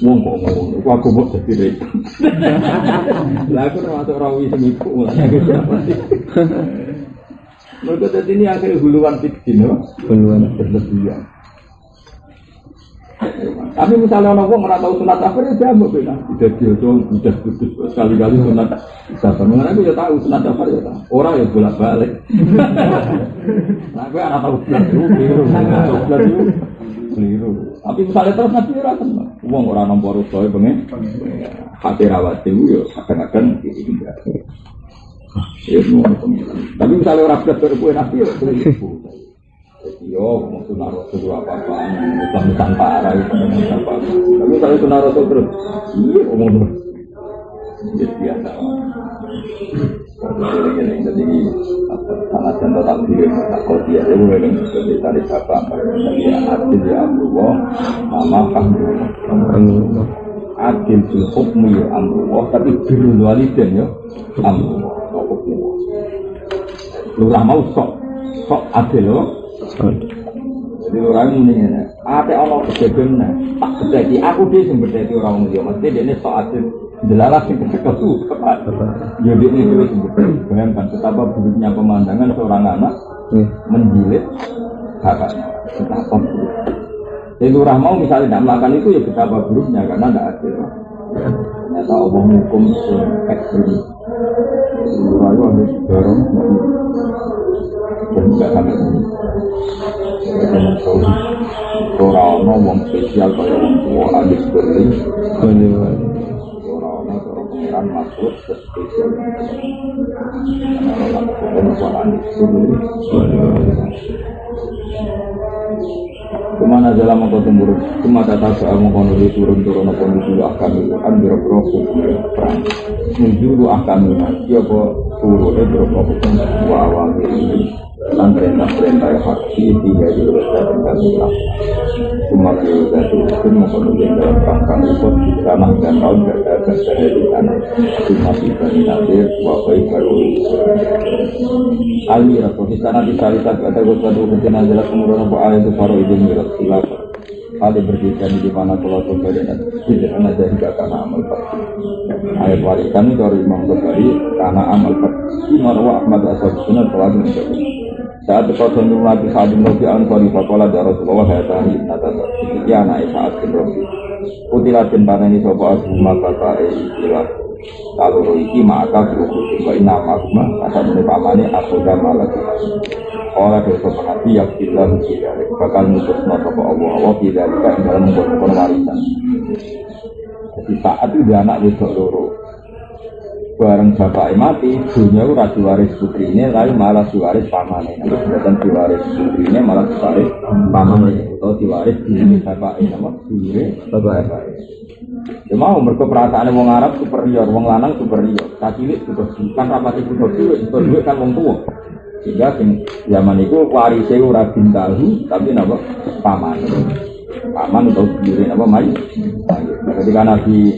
Uang kok ngomong, aku mau jadi rek. Lah aku termasuk rawi semiku mulanya gitu. Mereka tadi ini akhirnya huluan fiksin, huluan berlebihan. Tapi misalnya orang orang tahu sunat safar ya jamu beda. Tidak dia dong, tidak putus sekali-kali sunat safar. Mengenai aku ya tahu sunat safar ya tahu. Orang ya bolak balik. Nah aku anak tahu belas itu. Keliru. Tapi misalnya terus nanti rasa, uang orang nombor soal pengen, hati rawat itu ya kadang-kadang tidak. Ya semua pemikiran. Tapi misalnya orang belas berbuat nanti ya keliru. Yo, mau sunaro itu apa-apaan, Islam Nusantara itu apa? Tapi misalnya sunaro itu terus, iya omong terus, biasa. Jadi sangat contoh tak diri takut dia itu memang seperti tadi siapa jadi adil ya Allah nama kamu adil fil hukmi ya Allah tapi birrul walidain ya Allah hukumnya lurah mau sok adil loh jadi orang ini ada orang kejadian tak terjadi aku dia yang berjadi orang dia mesti dia ini sok adil Delalah sing kesu. Ya dia ini terus bayangkan betapa buruknya pemandangan seorang anak menjilat kakaknya. Betapa buruk. Jadi lurah mau misalnya tidak melakukan itu ya betapa buruknya karena tidak adil. Ternyata Allah hukum ekstrim. Lurah itu harus dorong dan juga sampai ini. Orang ngomong spesial pada orang tua adil berling. Pengiran makhluk spesial karena Allah Quran itu kemana dalam mengkau temburuk kemana tak soal mengkau turun-turun apa nuju akan Quran biro-biro hukum perang nuju akan siapa turun biro-biro hukum awal ini dan perintah-perintah yang hati tiga juga tentang Islam cuma juga itu mengkonomi dalam rangka ikut di tanah dan tahun berada di tanah cuma bisa dinasir wabai baru almira di sana disalitas kata gosadu kencana jelas kemudian apa ayat itu baru izin miras silap hal berbeda di mana kalau kembali dan tidak ada juga karena amal fakir ayat warisan itu dari Imam Ghazali karena amal fakir Marwah Ahmad As-Sunnah telah menjadi saat kau tunduk lagi sadim rofi ansori fakola dari Rasulullah hayatani natasa ya naik saat rofi utilatin paneni sopo abu maka istilah kalau iki maka berhukum baik nama rumah asal menepamani atau gamala orang dari pengerti yang tidak tidak bakal mutus sopo Allah tidak dalam membuat warisan. Jadi saat itu dia anak besok loro bareng bapak mati, dunia ora diwaris putrine, tapi malah diwaris pamane. Bukan diwaris putrine, malah diwaris pamane. Atau diwaris dulure bapak nama dulure bapak. Ya mau mergo perasaane wong Arab superior, wong lanang superior. Cilik butuh kan rapati butuh duit kan wong tuwa. Sehingga zaman itu warise ora bintahu, tapi napa pamane. Paman atau dulure napa mai. Ketika Nabi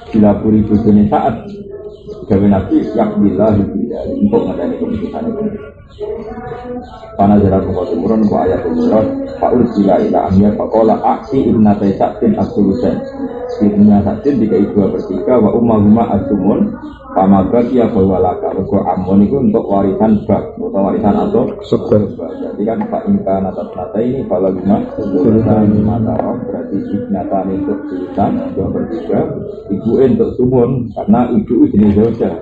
dilapuri bojone saat gawe Nabi yakbillah untuk ngadani keputusan itu. Karena jarak kemudian ku ayat umurah Fa'ul sila ila amya faqala aksi ibnatai sa'tin as-sulusen ibnnya sa'tin 3/3 wa ummahuma as-sumun pamabak ya bahwalaka rego amun itu untuk warisan bak atau warisan atau sebab. Jadi kan fa'inka natat ini falaguma sulusan matara berarti ibnatan untuk sulusan 2/3 ibu untuk sumun karena ibu jenis zauja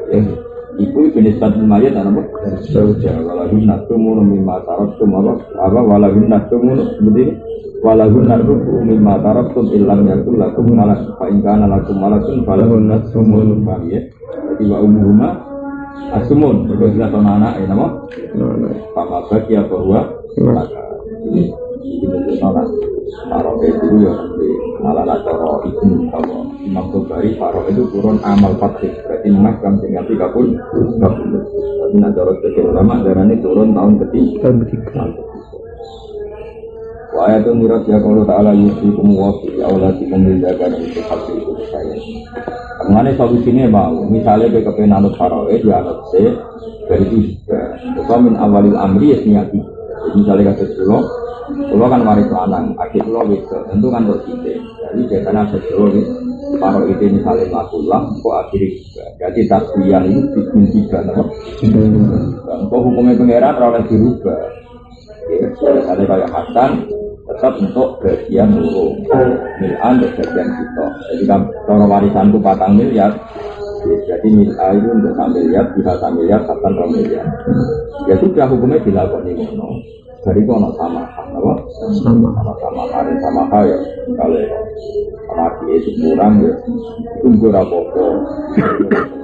ibu jenis satu mayat apa? Zauja walaupun natumun mimma taraktum apa walaupun natumun seperti ini walaupun natumun mimma taraktum illam yakul lakum malak fa'inka lakum malakun falahun natumun ya. Jadi wa umuhuma asumun berbeda sama anak ya nama sama bagi ya bahwa ini menunjukkan Faro itu ya malah cara itu kalau Imam Bukhari Faro itu turun amal fatih berarti emas kan dengan 30 tapi nak cara sebagai ulama darahnya turun tahun ketiga wa ayatun miras ya kalau ta'ala yusikum wa fi awladikum menjaga itu hati itu saya mengenai solusinya mau misalnya ke kepenanut Faro itu anut C dari itu juga min awalil amri ya niati misalnya kata Pulau kan waris lanang, akhir pulau itu tentu kan bersih. Jadi biasanya sejauh ini Faro itu misalnya lakulah, kok akhirnya juga. Jadi tasbiyah itu dikuntikan, apa? Kok hukumnya pengeran oleh dirubah. Misalnya kayak Hasan tetap untuk bagian burung, milan untuk bagian kita. Jadi kan kalau warisan itu 4 miliar. Jadi misalnya itu untuk 1 miliar, bisa 1 miliar, 1 miliar. Ya sudah hukumnya dilakukan ini. Dari itu ada sama apa? Sama hari sama ya. Kalau mati itu kurang ya, tunggu rapopo.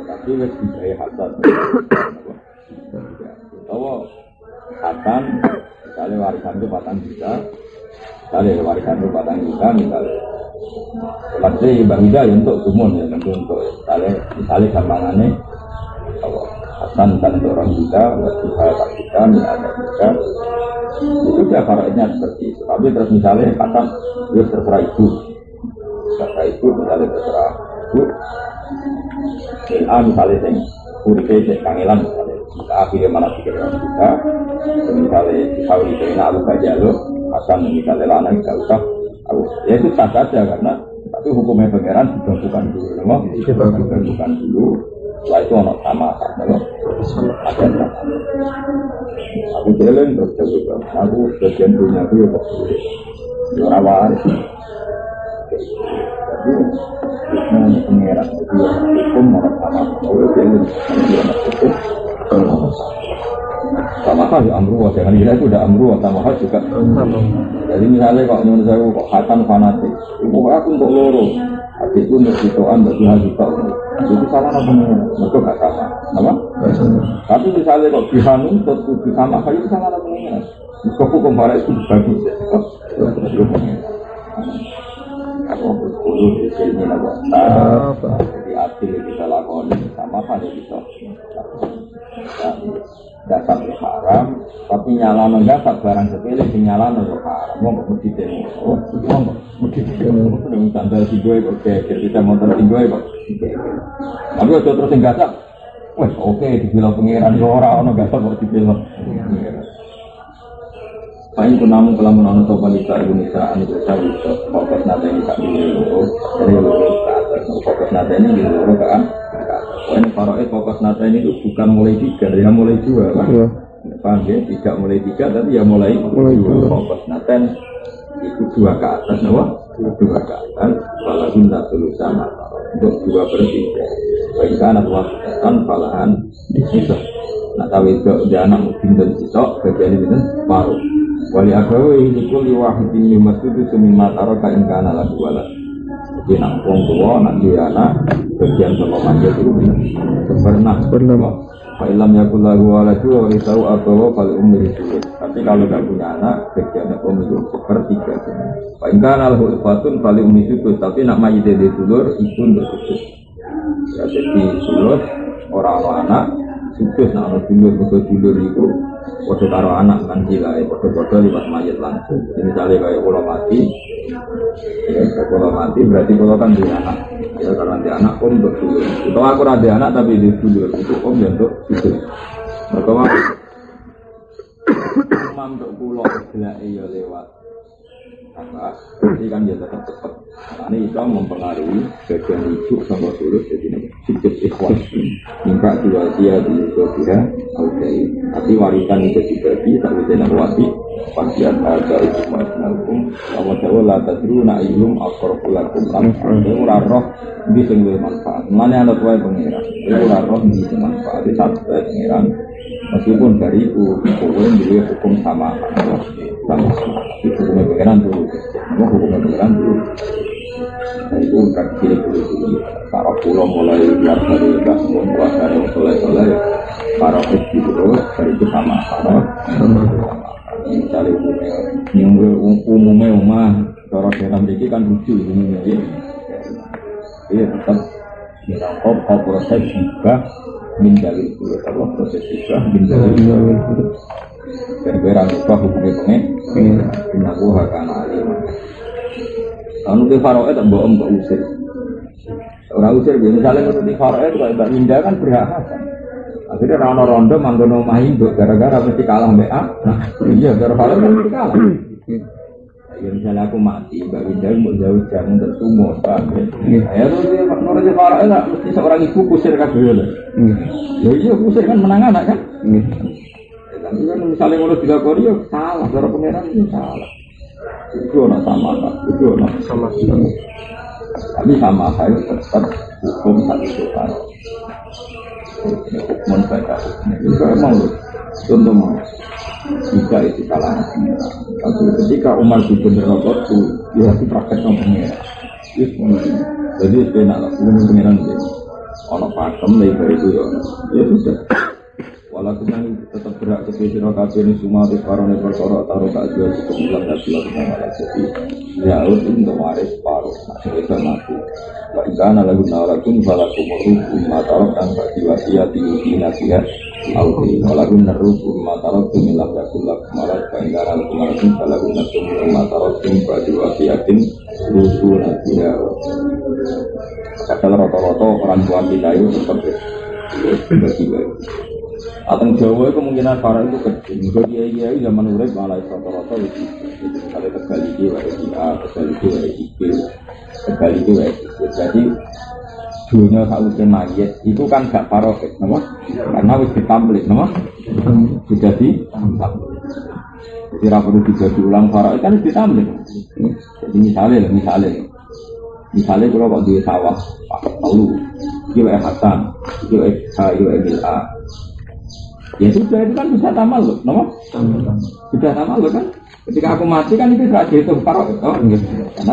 Tapi wes bisa Hasan. Kalau Hasan, misalnya warisan itu 4 juta, misalnya warisan itu 4 juta, misalnya. Berarti bangga ya untuk umum ya, untuk misalnya gampangannya. Hasan misalnya untuk 2 juta, 4 juta, misalnya juta. Itu sudah faraidnya seperti itu. Tapi terus misalnya kata dia terserah ibu misalnya terserah ibu misalnya yang kuripe kangelan misalnya kita akhirnya malah 3 juta misalnya dikawin dengan Abu Bajalo Hasan misalnya lanang tidak usah ya itu sah saja karena tapi hukumnya pangeran dibantukan dulu setelah itu anak sama ada aku jalan terus juga aku bagian punya aku ya orang waris jadi ini pengeran jadi hukum orang sama aku jalan sama kali amruah jangan kira itu udah amruah sama hal juga jadi misalnya kok nyuruh saya kok Hasan fanatik itu aku untuk loro adikku untuk situan bagi hal itu salah apa mereka gak sama apa? Tapi misalnya kok dihanu terus sama kayak itu salah apa hukum barat itu bagus ya aku berpuluh di sini jadi adil kita lakukan sama saja kita dasar haram tapi nyala dasar barang sepele sing nyala haram mau mesti demo mesti demo dengan tanda tinggal oke kita mau tinggal kok tapi aja terus sing gasak wes oke dibilang pengiran ora ono gasak kok dibilang Paling kunamu kelamun ono sopan isa Indonesia anu besar itu fokus nate ini tak dulu dari loro ke atas fokus nate ini di loro ke atas ini Faroe fokus nate ini itu bukan mulai 3 ya mulai 2 kan paham ya tidak mulai 3 tapi ya mulai 2 fokus nate itu 2 ke atas nawa 2 ke atas walaupun tak dulu sama untuk 2/3 baik kan atau palahan di situ nak tahu itu dia anak mungkin dan situ bagian itu paruh wali agawe ini kuli wahid ini masjid itu semima taroka ingkana lagu wala Di wong tua nanti anak bagian sama manjat itu pernah. Fa'ilam yakul lahu waladu wa risau atau kalau umur itu. Tapi kalau tidak punya anak, bagian pemilu sepertiga. Fa'inkan alhu ifatun paling umur itu. Tapi nak mayit di sulur itu untuk sudut. Ya jadi sulur orang anak sudut nak ada sulur itu. Kode karo anak nanti lah, kode-kode lipat mayit langsung. Jadi misalnya kayak kalau mati, ya kalau mati berarti kalau kan di anak. Ya karena di anak om untuk dulur. Itu aku ada anak tapi di dulur itu om ya untuk dulur. Pertama, imam untuk pulau gelak iya lewat. Apa? Jadi kan dia tetap. Nah, ini Islam mempengaruhi bagian hidup sama dulur jadi sujud ikhwan. Minta dua dia di Sofia, oke. Tapi warisan itu dibagi tak bisa nak wasi. Pasiat ada hukum hukum. Kamu tahu lah tadru nak ilum akorpulakum lam. Itu roh bisa bermanfaat. Mana ada tuai pengiran. Itu roh bisa bermanfaat. Itu satu pengiran. Meskipun dari itu hukum sama. Hukumnya pengiran dulu. Memang hukumnya pengiran dulu. Itu kaki dulu. Para pulau mulai biar dari semua kuasa yang soleh-soleh. Para itu terus dari itu sama. Misalnya umumnya rumah cara dalam diri kan lucu umumnya ya tetap kau proses juga menjadi itu kalau proses juga menjadi dan berang itu hukumnya pengen aku akan alim anu ke faraoh tak bohong tak usir orang usir misalnya menurut faraoh itu kayak minda kan berhak akhirnya rondo manggono mahinduk gara-gara mesti kalah mbak iya gara-gara mesti kalah ya misalnya aku mati mbak Winda mau jauh-jauh untuk sumur ya terus dia menurut si Farah enggak mesti seorang ibu kusir kan dulu ya iya kusir kan menang anak kan tapi kan misalnya menurut tiga Korea salah cara pengeran itu salah itu anak sama tapi sama saya tetap hukum satu Farah hukuman baca itu memang contoh jika itu kalangan pengira tapi ketika Umar Gubernur itu dia itu praktekkan pengira jadi sebenarnya hukuman pengiran itu orang pakem lebar itu ya sudah walaupun yang tetap berak ke sirokasi ini semua itu separuhnya bersorok taruh tak jual cukup bilang dan bilang malah jadi ya harus untuk waris separuh nah mati Wa'ikana lagu na'alakum falakumurruh ummatarok dan bagi di nasihat Al-Qi walakum narruh ummatarok tumilah yakullah kemarat Wa'ikana lagu na'alakum falakum ummatarok bagi wasiyatin rusuh nasihat kadang rata-rata orang tua kita itu seperti bagi-bagi atau Jawa kemungkinan para itu kecil juga dia zaman urip malah rata-rata itu kalau terbalik jadi dunia sausnya mayat itu kan gak parofit karena harus ditamplik sudah ditamplik jadi perlu diulang parofit kan ditamplik jadi misalnya kalau kok di sawah lalu jiwa Hasan jiwa A ya sudah itu kan bisa tamal loh, sudah tamal loh kan. Ketika aku mati kan itu sudah dihitung parok, karena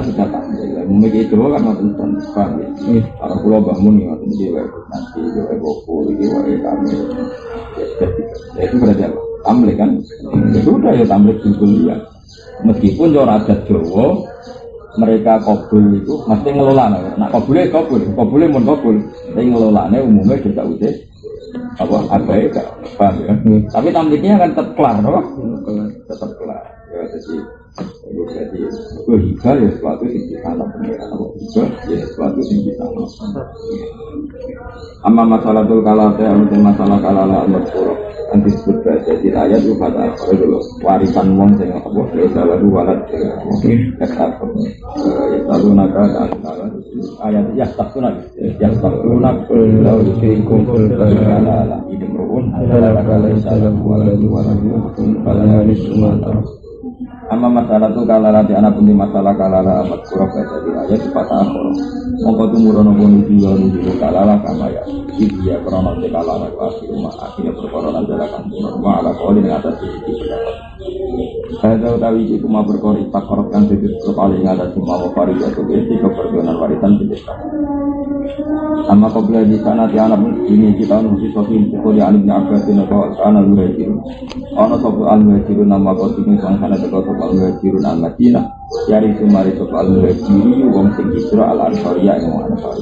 sudah tamal. Mungkin itu kan waktu itu para pulau bangun nih waktu itu nanti jiwa bokul, jiwa kami, ya itu berarti apa? Tamlik kan? Ya sudah ya tamlik ya. Meskipun orang adat Jawa mereka kabul itu mesti ngelola, nak kabulnya mun kabul, tapi ngelolanya umumnya kita udah. Apa ya paham ya tapi tamliknya kan tetap kelar tetap kelar ya jadi hibah ya sesuatu yang ditanam pengiran hibah ya sesuatu yang ditanam amma masalah itu kalau saya masalah kalau al-Qur'an nanti disebut jadi ayat itu pada dulu warisan wong sing apa salah dua alat tetap ya lalu naga ayat ya takuna kalau dikum ala idmurun ala salam amma masalah tu kalala di anak pun di masalah kalala amat kurang jadi ayat patah akor mongko tumurono pun nuju kalala kama ya dia krono de kalala kasih rumah akhirnya perkara jalakan rumah ala kau di atas sisi pendapat Ada utawi iki kuma perkara itakor kang dadi paling ngatas semua waris atau besi keperdonan warisan bidesa. Amma qabla di sana ti anak ini kita nulis sofi ko ya alim Abbas bin Abbas ana muhajir. Ana sapa al muhajir nama ko sing sana teko sapa al muhajir al Madinah. Yari sumari sapa al muhajir wong sing hijrah al ansariya ing ansar.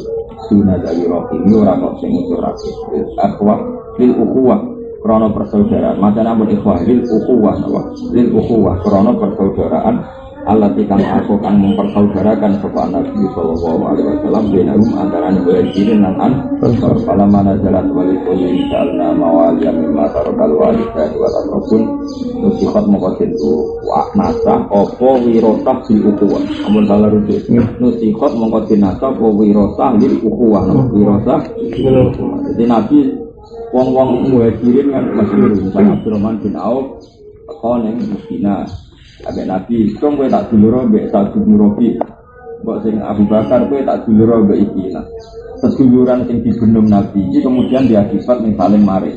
Suna dari rohim ora kok sing uturake. Akhwa lil ukhuwah krana persaudaraan. Macane ampun ikhwah lil ukhuwah napa? Lil ukhuwah krana persaudaraan. Allah tikang aku kan mempersaudarakan kepada Nabi Sallallahu Alaihi Wasallam benahum antara muhajirin dan ansar. Kalau mana jalan balik kulit karena mawal yang mematar kalau ada dua ataupun nusihat mengkotin tu nasa opo wirosah di ukuah. Amun salah rujuk nusihat mengkotin nasa opo wirosah di ukuah. Wirosah. Jadi Nabi wong muhajirin kan masyhur Muhammad Abdurrahman bin Auf koneng Medina. Abek Nabi, kong kowe tak dulur mbek Sa'd bin Rabi. Mbok sing Abu Bakar kowe tak dulur mbek iki. Nah, seduluran sing dibenung Nabi iki kemudian diakibat ning saling mari.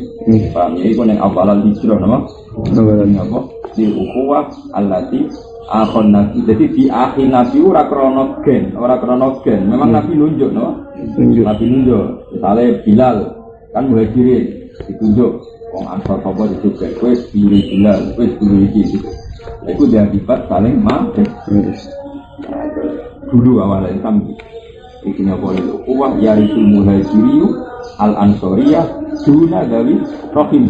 Paham ya iku ning awal hijrah napa? Awalan apa? Di ukhuwah allati akhon Nabi. Jadi di akhir Nabi ora krana gen, Memang Nabi nunjuk no. Nabi nunjuk. Misale Bilal kan muhajirin ditunjuk wong ansar apa disebut kowe Bilal, kowe dulu iki. Itu dia akibat saling mati. Dulu awalnya kami ikinya boleh ukhuwah yarisul muhajiriyu al ansoriyah duna dari rohim.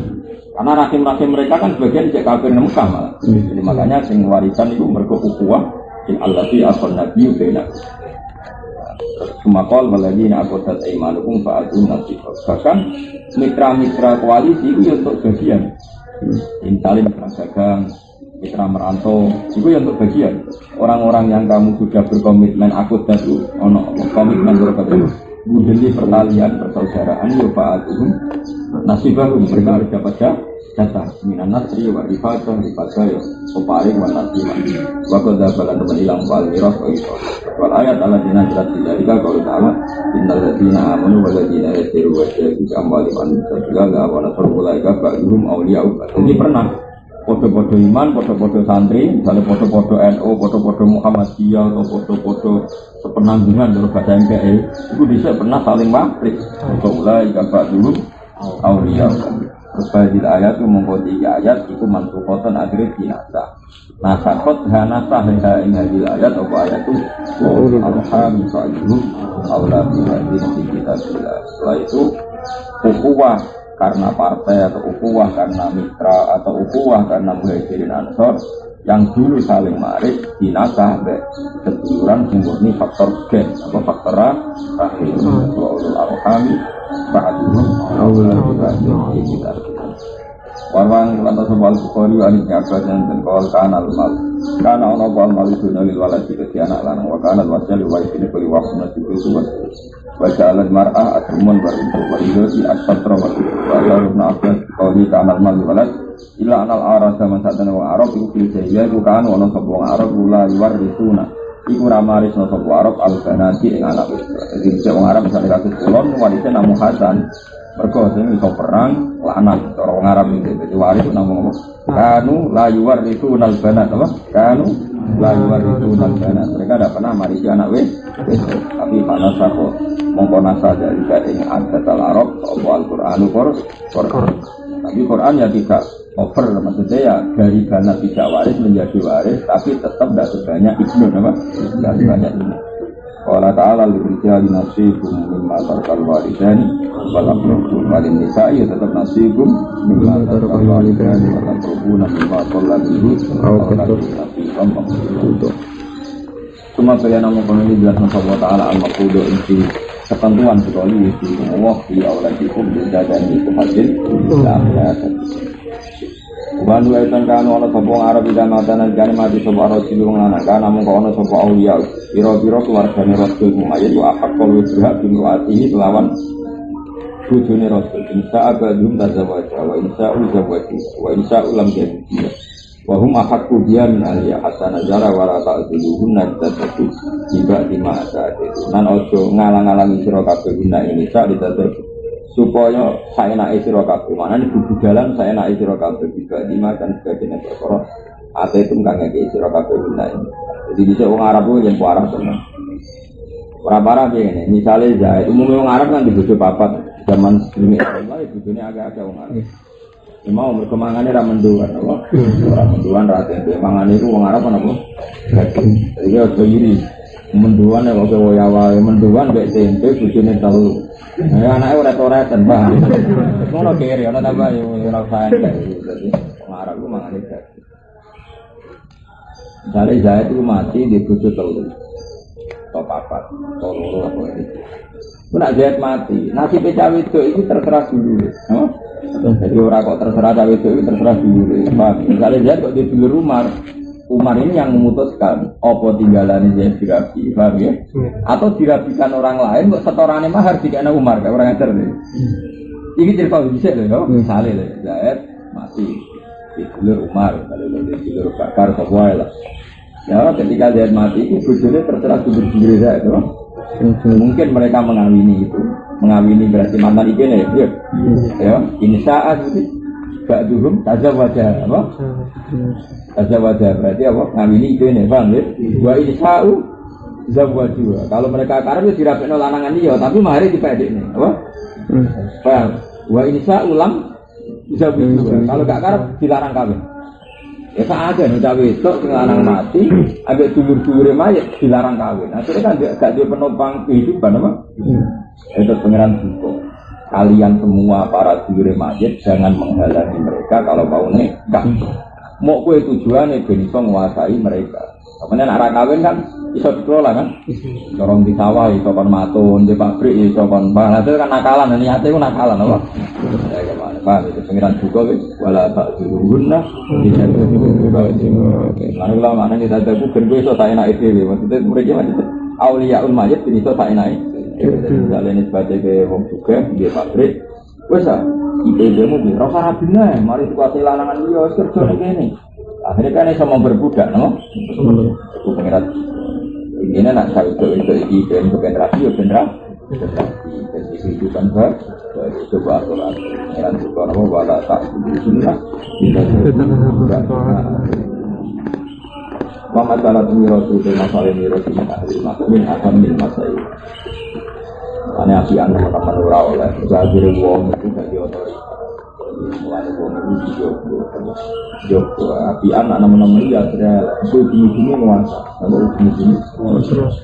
Karena rahim-rahim mereka kan sebagian cek kafir Mekah malah. Jadi makanya sing warisan itu mergo ukhuwah in allati akhon nabiyyu baina. Sumakol waladina aqadat aimanukum fa'atun nasibah. Bahkan mitra-mitra koalisi itu untuk bagian. Insalin dagang mitra merantau, itu yang untuk bagian orang-orang yang kamu sudah berkomitmen akut itu, ono komitmen berkomitmen, budeli pertalian persaudaraan, yofaatuhum, nasibahum mereka harus dapat jatah, minan nasri wa rifatah ya, oparing wa nasibah, wakoda balan teman hilang wal miras wa itu, wal ayat ala dina jelas dijalika kalau ta'ala, innal ladina amanu wal ladina yasiru wa syaidu amwali man sabila la wa nasar mulaika ba'duhum awliya'u. Jadi pernah foto-foto iman, foto-foto santri, misalnya foto-foto NU, foto-foto Muhammadiyah atau foto-foto sepenanggungan dari bahasa MPE, itu bisa pernah saling makrik. Untuk mulai gambar dulu, awliya. Terus pada ayat itu mengkoti ayat, itu mansukotan akhirnya dinasah. Nasakot hanasah ing hadil ayat apa ayat itu? Alhamdulillah sa'idhum awla bihadin di kitab bila. Setelah itu, ukhuwah karena partai atau ukhuwah karena mitra atau ukhuwah karena muhajirin ansor yang dulu saling marik dinasah seduluran murni faktor gen atau faktor rahim wa'ulul arhami ba'duhum awla ba'duhum kita warwang lantas wal bukhari wa anis nyabas yang tenkol kanal mal karena ono wal mal itu nalil walasi kesi anak lanang wa kanal wasya liwa isini kuli wakuna itu baca alat mar'ah atrumun barintu walidosi as-satra wa rubna abbas kawli kanal mal walad illa anal arah zaman saat dan wang Arab itu pilih itu kan ono sopa wang Arab gula liwar risuna iku ramaris no sopa Arab al-banati yang anak jadi bisa wang Arab misalnya kasus kulon warisnya namu Hasan mereka sing iso perang lanang orang Arab itu jadi waris namu kanu la yuwar itu nal banat apa kanu la yuwar itu nal banat mereka tidak pernah marisi anak tapi pada sako mongko nasa dari gading adat al-Arab soal Al-Qur'anu tapi Quran ya tidak over maksudnya ya dari banat tidak waris menjadi waris tapi tetap tidak sebanyak ibnu apa tidak sebanyak ini. Allah Ta'ala librijali nasibum mimma tarkal walidani wal aqrabun wal nisa'i tetap nasibum mimma tarkal walidani wal aqrabun mimma qalla bihi aw katsur nasibam maqsud. Cuma bayan nama kono ini jelas Allah Ta'ala al-maqsudu inti ketentuan sekali di Allah di auladikum dan di hasil akhirat. Bukan dua itu kan orang sopong Arab tidak matanan kan mati sopong Arab silung anak kan namun kau orang sopong awliya biro keluarganya Rasul Muhammad itu apa kalau berhak dimruati lawan bujuni Rasul insya abadum tazawwaj wa insya uzawwaj wa insya ulam jadi wa hum ahqqu biya min aliyah hatta nazara wa la ta'duluhunna tadatu tiba di masa itu nan ojo ngalang-alangi sira kabeh guna ini sak ditadatu supaya saenake sira kabeh manane bubu dalan saenake sira kabeh tiba di makan sebagainya perkara Ate itu enggak ngekei sira kabeh winai. Jadi bisa wong Arab ku yen parah tenan. Ora parah piye ngene. Misale Zaid umumnya wong Arab kan dibojo papat zaman sebelum Islam itu bojone agak-agak wong Arab. Mau berkemangane ra menduan apa? Ora menduan ra tempe. Mangane iku wong Arab apa? Jadi aja iri. Menduan kok koyo wae menduan mek tempe bojone telu. Anake ora toreten, Pak. Ngono kere ana tambah yo ora usah. Dadi wong Arab ku mangane dadi. Misalnya Zaid itu mati di bojo telu atau papat atau loro apa itu. Nak Zaid mati, nasib cawe itu terserah dulu. Jadi orang kok terserah cawe itu terserah dulu. Misalnya Zaid kok di dulu Umar ini yang memutuskan apa tinggalan Zaid dirabi, paham ya? Atau dirabikan orang lain kok setorannya mahar dikena Umar, kayak orang ajar deh. Ini cerita bisa loh, misalnya Zaid mati. Dulur Umar, kalau dulur Bakar, sebuah lah. Ya, ketika Zaid mati itu bujurnya terserah dulur-dulur Zaid, mungkin mereka mengawini itu, mengawini berarti mantan ibunya ya, ya. Ini saat itu, gak dulu, tajam wajah, apa? Tajam wajah berarti apa? Ngawini ibunya, paham ya? Dua ini sa'u, zawwa juga. Kalau mereka karena itu dirapin lanangan dia, tapi mahari dipedek nih, apa? Paham? Wa ini sa'u lam. Bisa begitu. Kalau gak karep dilarang kawin. Ya saja nih cawe itu lanang mati, ambek dulur-dulure mayit dilarang kawin. Akhirnya kan gak dia penopang kehidupan apa? Itu pangeran Buko. Kalian semua para dulure mayit jangan menghalangi mereka kalau mau nikah. Mau kue tujuannya ben iso nguasai mereka. Kemudian arah kawin kan iso dikelola kan? Dorong di sawah iso kon matun, di pabrik iso kon bahan. Itu kan nakalan, niatnya itu nakalan apa? Ya gimana? Pak, itu pengiran juga wala tak diruhunna tidak lalu lama mana kita ada bukan gue so tak enak itu maksudnya mereka macam auliaul mayit ini so tak enak misalnya ini sebagai wong juga di pabrik bisa ide mu di rasa rabina mari kuat lanangan dia kerja ini akhirnya kan ini sama berbudak no aku pengiran ini nak saya itu ide generasi kehidupan coba aturan yang juga nama wala tak sunnah tidak wa masalah miratu dan masalah miratu min ahli min aham min masai ane api anda teman ora oleh jadi wong itu jadi otoritas mulai wong itu jogo api anak nama-nama ya sudah ujung-ujungnya nuansa kalau ujung-ujungnya terus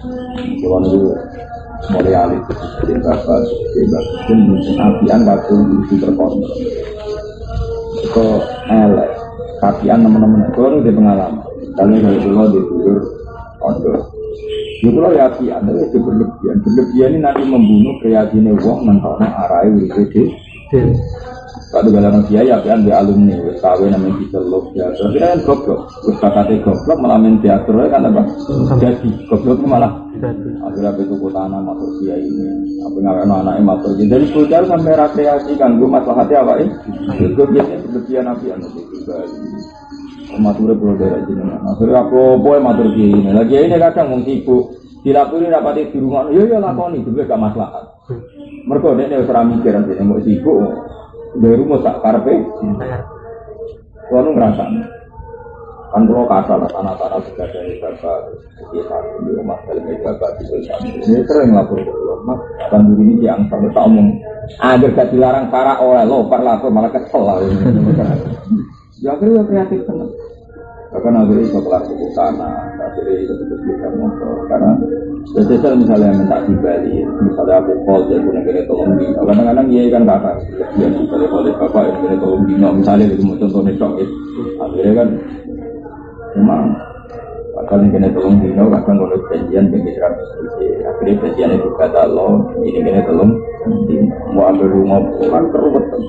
jalan dulu mulai alih jadi bapak bebas dan apian waktu itu terkontrol ke elek apian teman-teman itu udah pengalaman kalian dari dulu di dulur kontrol itu loh ya apian itu berlebihan ini nanti membunuh kreasinya wong mentoknya arai wd kalau galangan biaya apian di alumni WKW namanya diceluk ya tapi kan goblok kakaknya goblok malah main teater kan apa jadi goblok malah akhirnya betul tanah masuk dia ini apa ngapain anaknya masuk jadi belajar sampai rekreasi kan gue masalahnya apa ini itu biasanya berlebihan apian juga maturnya perlu dari sini akhirnya aku boleh matur gini lagi ini kadang mau sibuk dilapuri rapati di rumah iya lakoni juga gak masalah mereka ini harus mikir nanti mau sibuk dari rumah tak karpe kalau ngerasa kan kalau kasar tanah-tanah sudah dari bapak sekitar di rumah dalam bapak di ini sering lapor ke rumah dan dulu ini yang sampai tak omong agar gak dilarang para oleh lopar lapor malah kesel lah ya akhirnya kreatif senang bahkan akhirnya setelah ke tanah akhirnya itu sebutkan motor karena spesial misalnya minta dibalik misalnya aku call dia punya kena tolong di kadang-kadang dia kan kakak dia misalnya oleh bapak yang kena tolong di misalnya itu mau contohnya shock akhirnya kan memang kadang kena tolong di kadang kalau janjian pengiran akhirnya janjian itu kata lo ini kena tolong mau ambil rumah pulang terus betul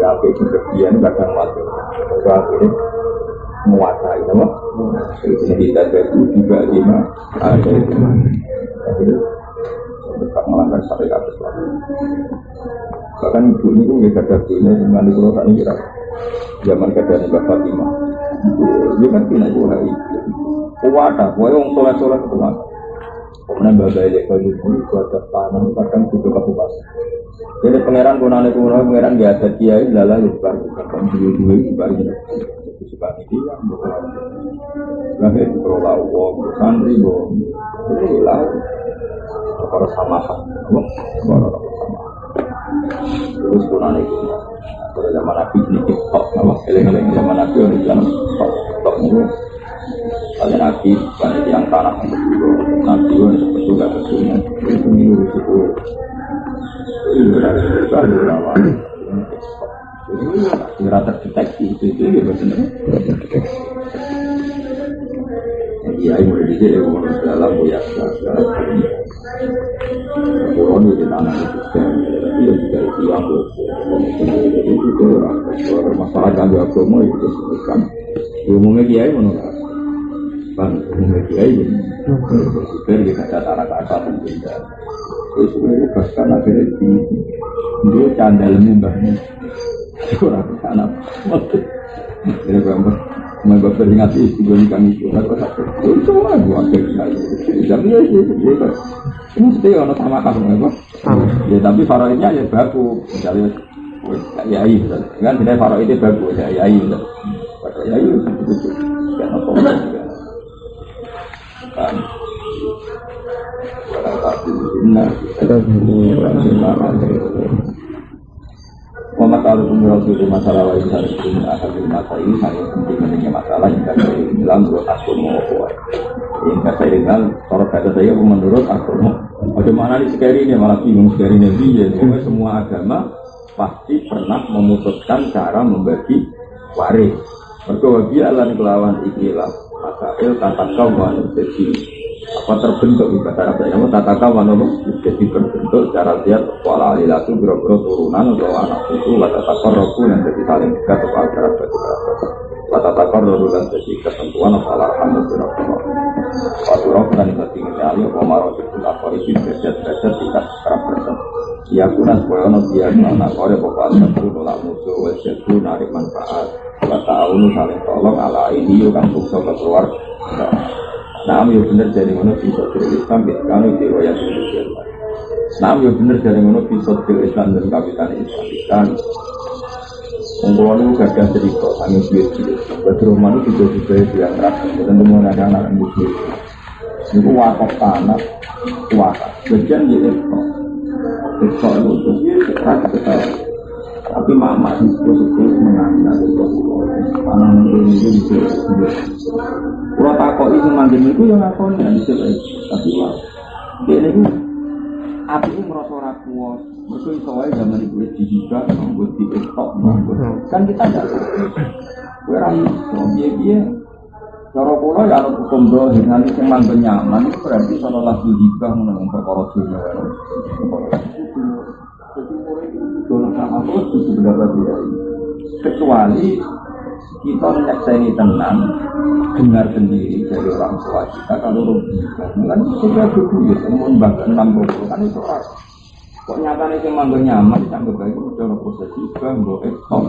ya aku kemudian kadang waktu akhirnya menguasai apa? Jadi kita itu juga lima ada itu. Jadi tetap melanggar syariat Islam. Bahkan ibu ini pun kita ada punya dengan di pulau Tani Irak. Zaman keadaan Mbak Fatimah. Dia kan punya itu hari. Kuat, orang soleh-soleh kuat. Kemudian Mbak Bayi kalau itu ada tanah kadang juga kabupaten. Jadi pangeran kunane pangeran dia ada kiai lala di bar bukan dua di bar gitu. Suka ini yang berlalu. Lahir berlalu santri bo. Jadi lah para samahan. Para sama. Terus kunane itu. Pada zaman Nabi ini TikTok, nama eleng-eleng zaman Nabi ini jangan TikTok itu. Pada Nabi banyak yang tanah untuk itu. Nabi itu seperti juga kesunya. Itu minggu itu. Kira terdeteksi itu benar. Iya, yang berarti dia orang dalam ya orang di tanah itu dia juga hilang itu orang masalah ganggu agama itu disebutkan umumnya kiai menolak kan umumnya kiai itu kita kata-kata penting terus bahkan akhirnya dia candalnya mbahnya orang sana jadi gambar mereka peringati istiqomah kami itu mereka itu lah dua kali tapi ya kan ini mesti orang sama kamu apa ya tapi faraidnya ya bagus misalnya ya iya kan tidak faraid itu bagus ya iya ya iya itu kan apa kan Muhammad Al-Qur'an itu masalah lain dari ini akhir masalah ini saya pentingnya masalah yang dari dalam menurut agama yang saya dengar orang kata saya menurut agama bagaimana di sekali ini malah bingung sekali ini ya semua agama pasti pernah memutuskan cara membagi waris berkewajiban kelawan ikilah masail tata kawan jadi apa terbentuk di kata Arab yang tata kawan jadi berbentuk secara lihat wala alilatu biro-biro turunan atau anak itu tata takor yang jadi saling dekat atau agar tata takor dan jadi ketentuan atau alhamdulillah waktu roh dan berarti nyali apa marot itu takor itu derajat tingkat kerap ya kunas boyono dia anak kore bapak itu nolak musuh wajatu narik manfaat tahun saling tolong ala ini yuk kan bukso keluar nah ya bener dari mana bisa Islam kan itu riwayat Indonesia nah ya bener dari mana bisa Islam dan kapitan Islam kan unggulan itu gak cerita hanya duit Badroman itu juga yang rasa dan temuan anak muslim itu wakaf tanah wakaf bagian dia itu rasa ketawa tapi mama itu menangis anak itu bisa kalau takut itu manggil itu yang akalnya bisa tapi wah dia itu api itu merasa rakuas betul soalnya zaman itu dihiba membuat di TikTok kan kita tidak gue ramu dia cara pola ya ada hukum dohir nanti yang manggil nyaman itu berarti kalau lagu dihiba menanggung perkara dunia jadi mulai itu dolar sama terus sebenarnya dia kecuali kita menyaksikan tenang dengar sendiri dari orang tua kita kalau rugi kan kita berduit membanggakan 60 kan itu orang kok nyatanya yang manggil nyaman sampai baik itu cara posisi banggo ekspor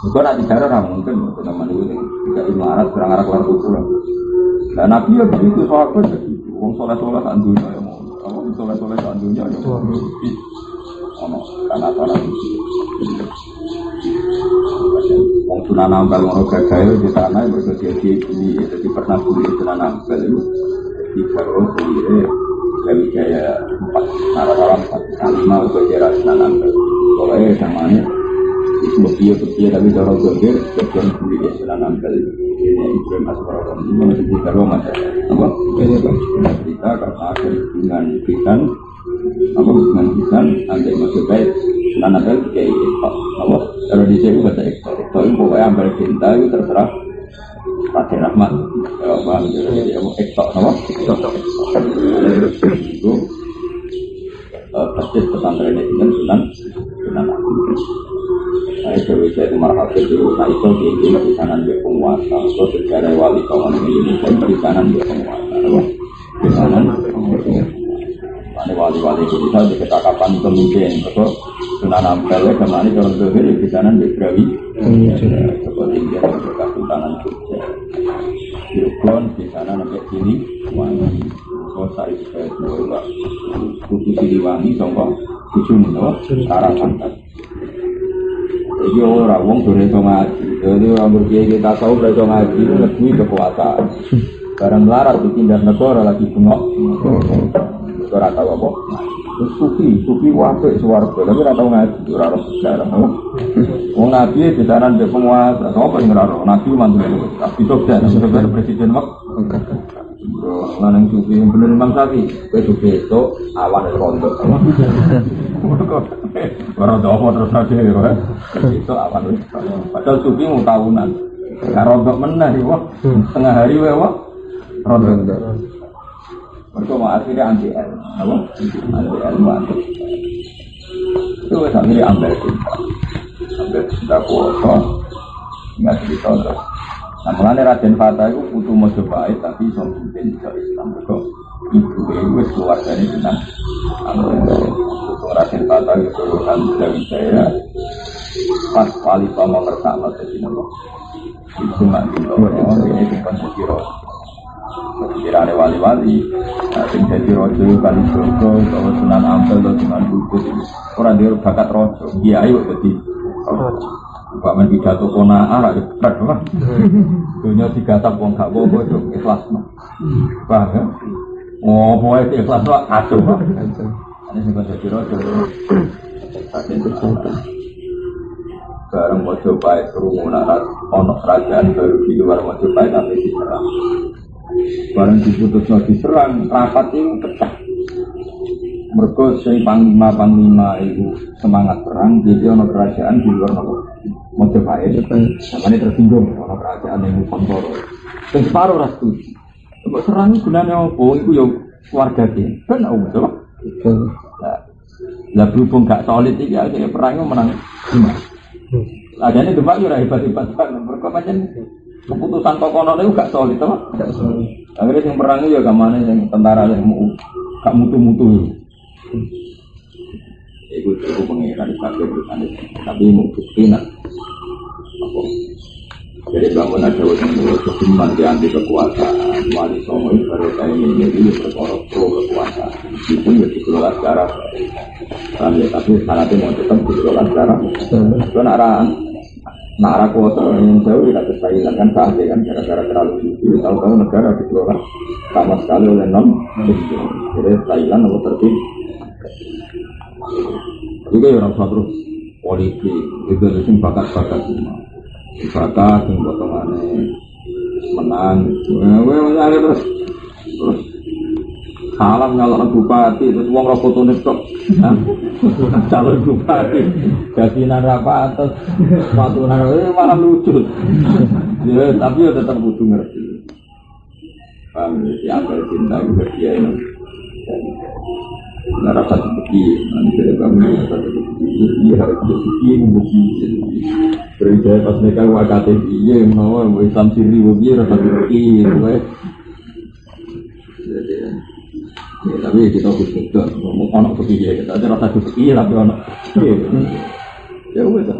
itu nanti cara orang mungkin teman itu tidak imarat serang arah keluar tubuh dan Nabi ya begitu soalnya begitu orang soleh-soleh tak dunia ya mau orang soleh-soleh tak dunia ya mau karena wong sunan nambal ngono gagahe di tanah mergo dadi jadi pernah beli sunan nambal itu di karo sendiri dari jaya 4 narawan 4 ke daerah sunan nambal oleh samane itu dia tapi cara gede bagian beli sunan nambal ini Ibrahim Asbaron ini masih di karo mata apa kita karena dengan kita apa hubungan kita andai masuk baik sunan nambal kayak apa kalau di sini baca ekspor itu pokoknya ambil cinta itu terserah pakai rahmat apa jadi mau ekspor apa itu pasti pesantren itu kan sunan nah itu bisa itu marhab itu nah itu di sana dia penguasa atau sejarah wali kawan Indonesia di sana dia penguasa apa di sana wali-wali itu bisa diketahui pemimpin betul Sunan Ampel kemana orang dohir di sana di Brawi seperti dia Kesultanan Jogja Cirebon di sana sampai sini Wangi Kosa itu Kutu Siliwangi contoh bojone to cara santet. Iki ora wong dene iso ngaji. Jadi orang berkiai kita tahu iso ngaji lebih kekuasaan. Barang melarat dipindah negara lagi bengok. Ora tahu apa. Sufi wae swarga, tapi ora tahu ngaji, ora ora sejarah. Wong nabi disaran mbek penguasa, sapa sing ora ora nabi mantu. Tapi Sofyan sebagai presiden wak. Lanang sufi bener Imam Syafi'i, besok awan rondo. Ora dopo terus aja ya. Besok awan wis. Padahal sufi mau tahunan. Karo rondo meneh wak. Setengah hari wae wak. Rondo. Mereka mau akhirnya anti-L, apa? Anti-L mantap. Itu akhirnya ambil cinta kuasa, ingat cerita terus. Nah, mengenai Raden Fatah itu butuh Mojopahit, tapi bisa pimpin ke Islam. Mereka ibu itu keluarganya dengan Raden Fatah itu keluarga Wijaya, pas kali sama pertama jadi nama. Itu nanti ini bukan sekiranya. Kirane wali-wali, sing dadi raja kali Joko, utawa Sunan Ampel atau Sunan Kudus, ora dia bakat raja, kiai kok dadi raja. Bapak pidato kona arah cepat lah. Dunia digatap wong gak apa-apa itu ikhlas. Paham ya? Oh, boleh ikhlas lah kacau. Ini sing dadi raja. Bareng Mojopahit kerumunan ono kerajaan baru di luar Mojopahit tapi diserang. Barang diputusnya diserang, rapat itu pecah. Mereka si panglima itu semangat perang, jadi ada kerajaan di luar Mojopahit. Namanya tersinggung, ada kerajaan yang Nusantara. Dan separuh rastu. Sebab serang gunanya apa? Itu ya warga dia. Kan aku betul. Lah berhubung gak solid ini, akhirnya perangnya menang. Adanya debat itu hebat-hebat kan. Mereka macam keputusan kokono itu gak solid, toh? Gak solid. Akhirnya yang perang itu ya kemana yang tentara yang mau gak mutu-mutu. Itu pengiran kafir tapi mau bukti nak. Apa? Jadi bangun ada kesimpulan di anti kekuasaan, wali songo itu baru kayak ini berkorok pro kekuasaan. Itu ya dikelola secara, tapi syaratnya mau tetap dikelola secara. Itu Nara kuasa yang jauh tidak tersaingkan kan saatnya kan gara-gara terlalu suci. Tahu-tahu negara dikelola sama sekali oleh non-Muslim. Jadi Thailand atau tertib. Juga orang terus politik, juga sing bakat-bakat semua. Bakat yang potongannya menang. Terus salam nyalon bupati, terus uang rokok tunis kok. Calon bupati, gajian rapat atas patunan malah lucu. Ya, tapi ya tetap butuh ngerti. Paham ya, ambil cinta juga dia ini. Nara satu beki, nanti ada bangun satu beki. Iya harus beki, beki. Berjaya pas mereka wakati dia mau Islam siri beki, rasa beki, ya, tapi kita harus juga ngomong anak begini kita aja rasa begini tapi anak ya udah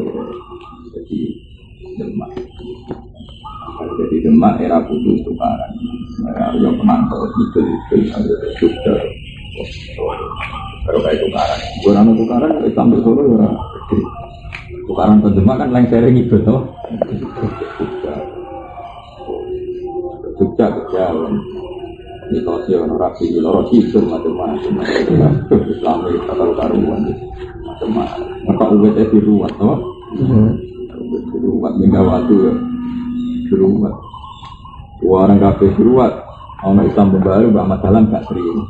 jadi demak era putus tukaran yang penantau itu juga kalau kayak tukaran orang tukaran sampai solo orang tukaran ke demak kan lain sering itu toh Jogja kejalan mitosnya orang rapi, orang hidup macam-macam Islami, karuan macam-macam maka UBT diruat, toh? Diruat, Megawati ya diruat orang kafe diruat orang Islam baru, Mbak Madalan gak terima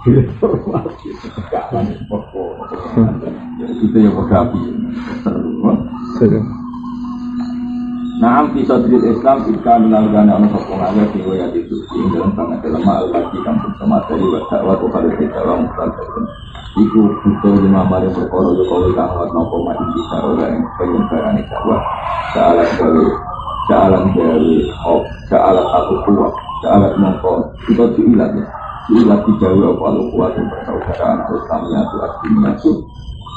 itu yang bergapi Nah, bisa dilihat Islam jika melakukan orang sokongan agar diwaya disuci dalam sangat lemah al-bagi kampung semateri wadah tuh harus dijawab mutlak iku butuh 5 hari berkoro jokowi kangwat nopo mati bisa orang penyebaran Jawa Ja'alan jawi Ja'alan satu kuat Ja'alan mongko kita diilat ya diilat dijawi apa kuat yang persaudaraan Islamnya itu artinya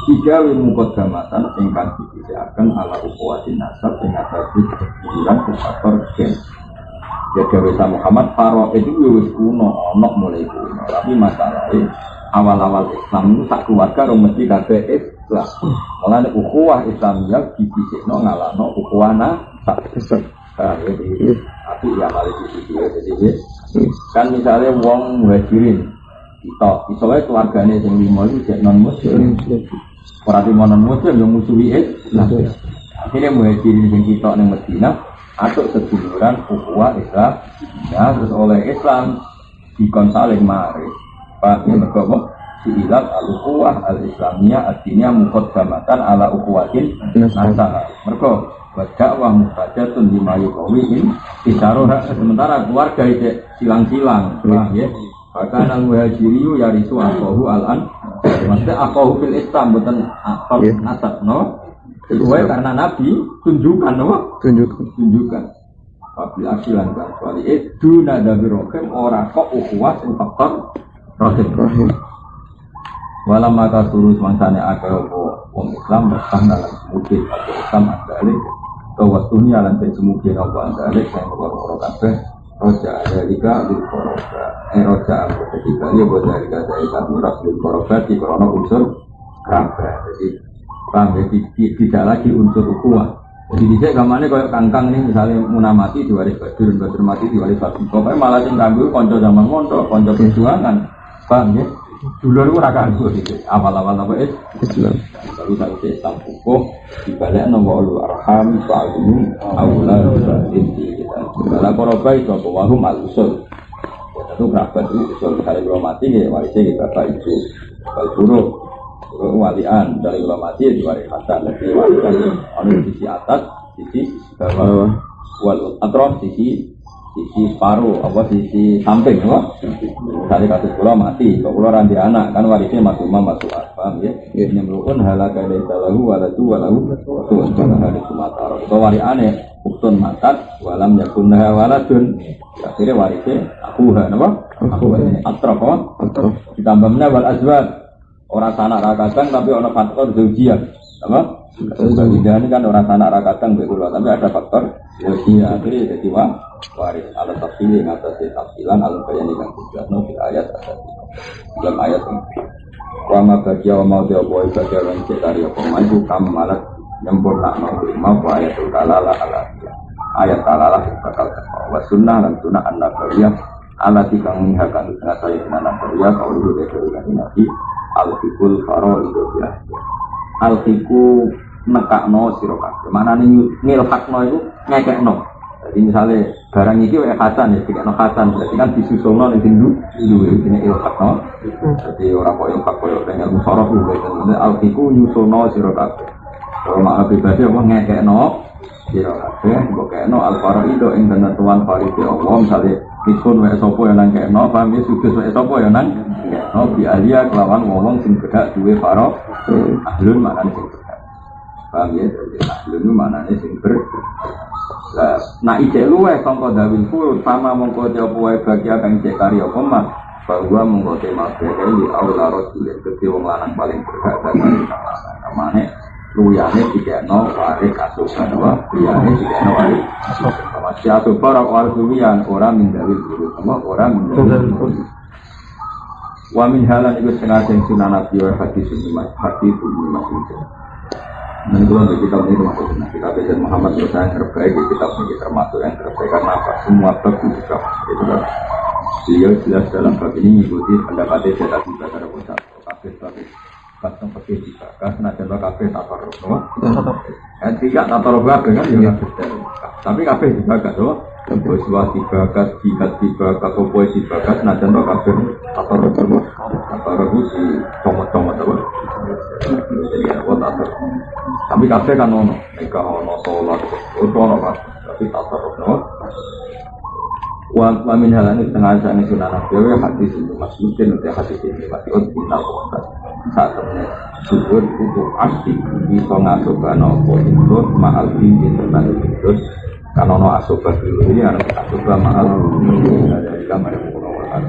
tiga mukadamatan ingkang dipilihkan ala ukhuwatin nasab ing atase kebulan faktor gen. Ya Dewi Muhammad Faro itu wis kuno ana mulai kuno. Tapi masalahnya awal-awal Islam itu sak keluarga mesti kabeh Islam. Mulane ukhuwah Islamiyah dibisikno ngalahno ukhuwah nasab. Jadi api ya kali di jadi kan misalnya wong muhajirin kita isowe keluargane sing limo iku jek non muslim. Ora di non muslim yo musuhi Islam. Akhirnya muhajirin sing kita ning Madinah atuk seduluran ukhuwah Islam. Ya terus oleh Islam dikon saling mari. Pak ya mergo silat al-ukhuwah al-islamiyah artinya muqaddamatan ala ukhuwatin nasab. Mergo dakwah mustajatun di mayu kawiin isaroh sementara keluarga itu silang-silang ya bahkan al-muhajiriyu yarisu akhohu al-an maksudnya akhohu fil Islam bukan akhor nasab no sesuai karena Nabi tunjukkan no tunjukkan wabil asilan kecuali itu nada birokem orang kok ukhuwah yang faktor rohim walam maka suruh semangsanya akal wong Islam berkah dalam mungkin atau Islam adalah kewaktunya lantai semungkin apa adalah saya mengorok kabeh roja dalika bil koroba roja aku ketika dia buat dalika dalika murah bil koroba di korona unsur kabeh jadi paham jadi tidak lagi unsur ukhuwah jadi bisa gamane kayak kangkang ini misalnya munamati diwaris badur mati diwaris badur pokoknya malah sing kanggo konco zaman montok konco perjuangan paham ya dulu itu rakan gue gitu awal-awal apa Islam tapi kalau Islam hukum dibalik nomor arham soal ini awal inti kita dalam koroba itu apa wahum al-usul itu kerabat itu usul dari mati ya warisnya kita bapak itu kalau walian dari mati diwaris hasan lebih walian anu sisi atas sisi bawah wal atros sisi separuh apa sisi samping kok dari kasus pulau mati kalau pulau ranti anak kan warisnya masuk paham ya ini merupakan halaka dari salahu walahu tuh hari sumatera itu wariane uktun matat walam yakunah waladun akhirnya warisnya akuha aku atraf ditambah mana wal azwat orang sanak rakatang tapi orang faktor zaujian apa Bagaimana ini kan orang tanah rakatang betul, tapi ada faktor ya akhirnya jadi waris alat tafsir ngatasi tafsilan alat bayanikan tujuan di ayat ada dalam ayat ini. Wama bagia mau dia boy bagia rancik dari pemain kamu malah nyempurna mau ayatul kalalah ayat kalalah bakal wasunnah dan sunnah an-nabawiyah alat yang menghakam dengan saya an-nabawiyah kalau dulu dari nabi al-fikul faro itu ya. Al-fiku nekakno sira kabeh. Manane ngilhakno iku ngekekno. Jadi misalnya barang iki wae hasan ya dikekno hasan, berarti kan disusulno ning duwe iki ilhakno. Jadi ora koyo koyo dengan musyawarah kuwi ten al-fiku nyusulno sira kabeh. Kalau makna pribadi apa ngekekno sira kabeh, mbok kekno al-faraido ing tentuan faride Allah misale miskun wae sapa yang nang kekno, paham ya sugih wae sapa yang nang kekno bi alia kelawan wong sing berhak duwe faro ahlun maknane sing berhak. Paham ya jadi ahlun maknane sing berhak. Lah nak ijek luweh sangka dawil full sama mongko apa wae bagian kang cek karya komat bahwa mongko tema dari aula rasul kedhe wong lanang paling berhak dari namane luyane dikekno waris asuhan wa liyane dikekno waris asuhan masih asuh para warsulian ora mindawil guru sama ora mindawil wa min halan iku setengah sing sunan nabi wa hadis mas dan kalau untuk kitab ini termasuk sunnah kitab Sayyid Muhammad yang terbaik di kitab ini termasuk yang terbaik karena apa? Semua bab juga itu kan beliau jelas dalam bab ini mengikuti pendapatnya saya tadi baca pusat kabeh pasang pakai dibakar nanti kabeh tatar kan tidak tatar kabeh kan ya tapi kabeh dibakar tuh Boswa dibakar, jihad dibakar, kopoi dibakar nanti kabeh tatar itu si comot-comot apa jadi apa tatar tapi kabeh kan ono mereka ono sholat itu ono kan tapi tatar wa min halani setengah sana sunan nabi hadis itu masukkan untuk hadis ini masih kita kuat saat ini syukur itu asli bisa ngasuhkan apa itu ma'al bindi serta itu kalau no asobah dulu ini harus asobah ma'al dari kamar yang mengulang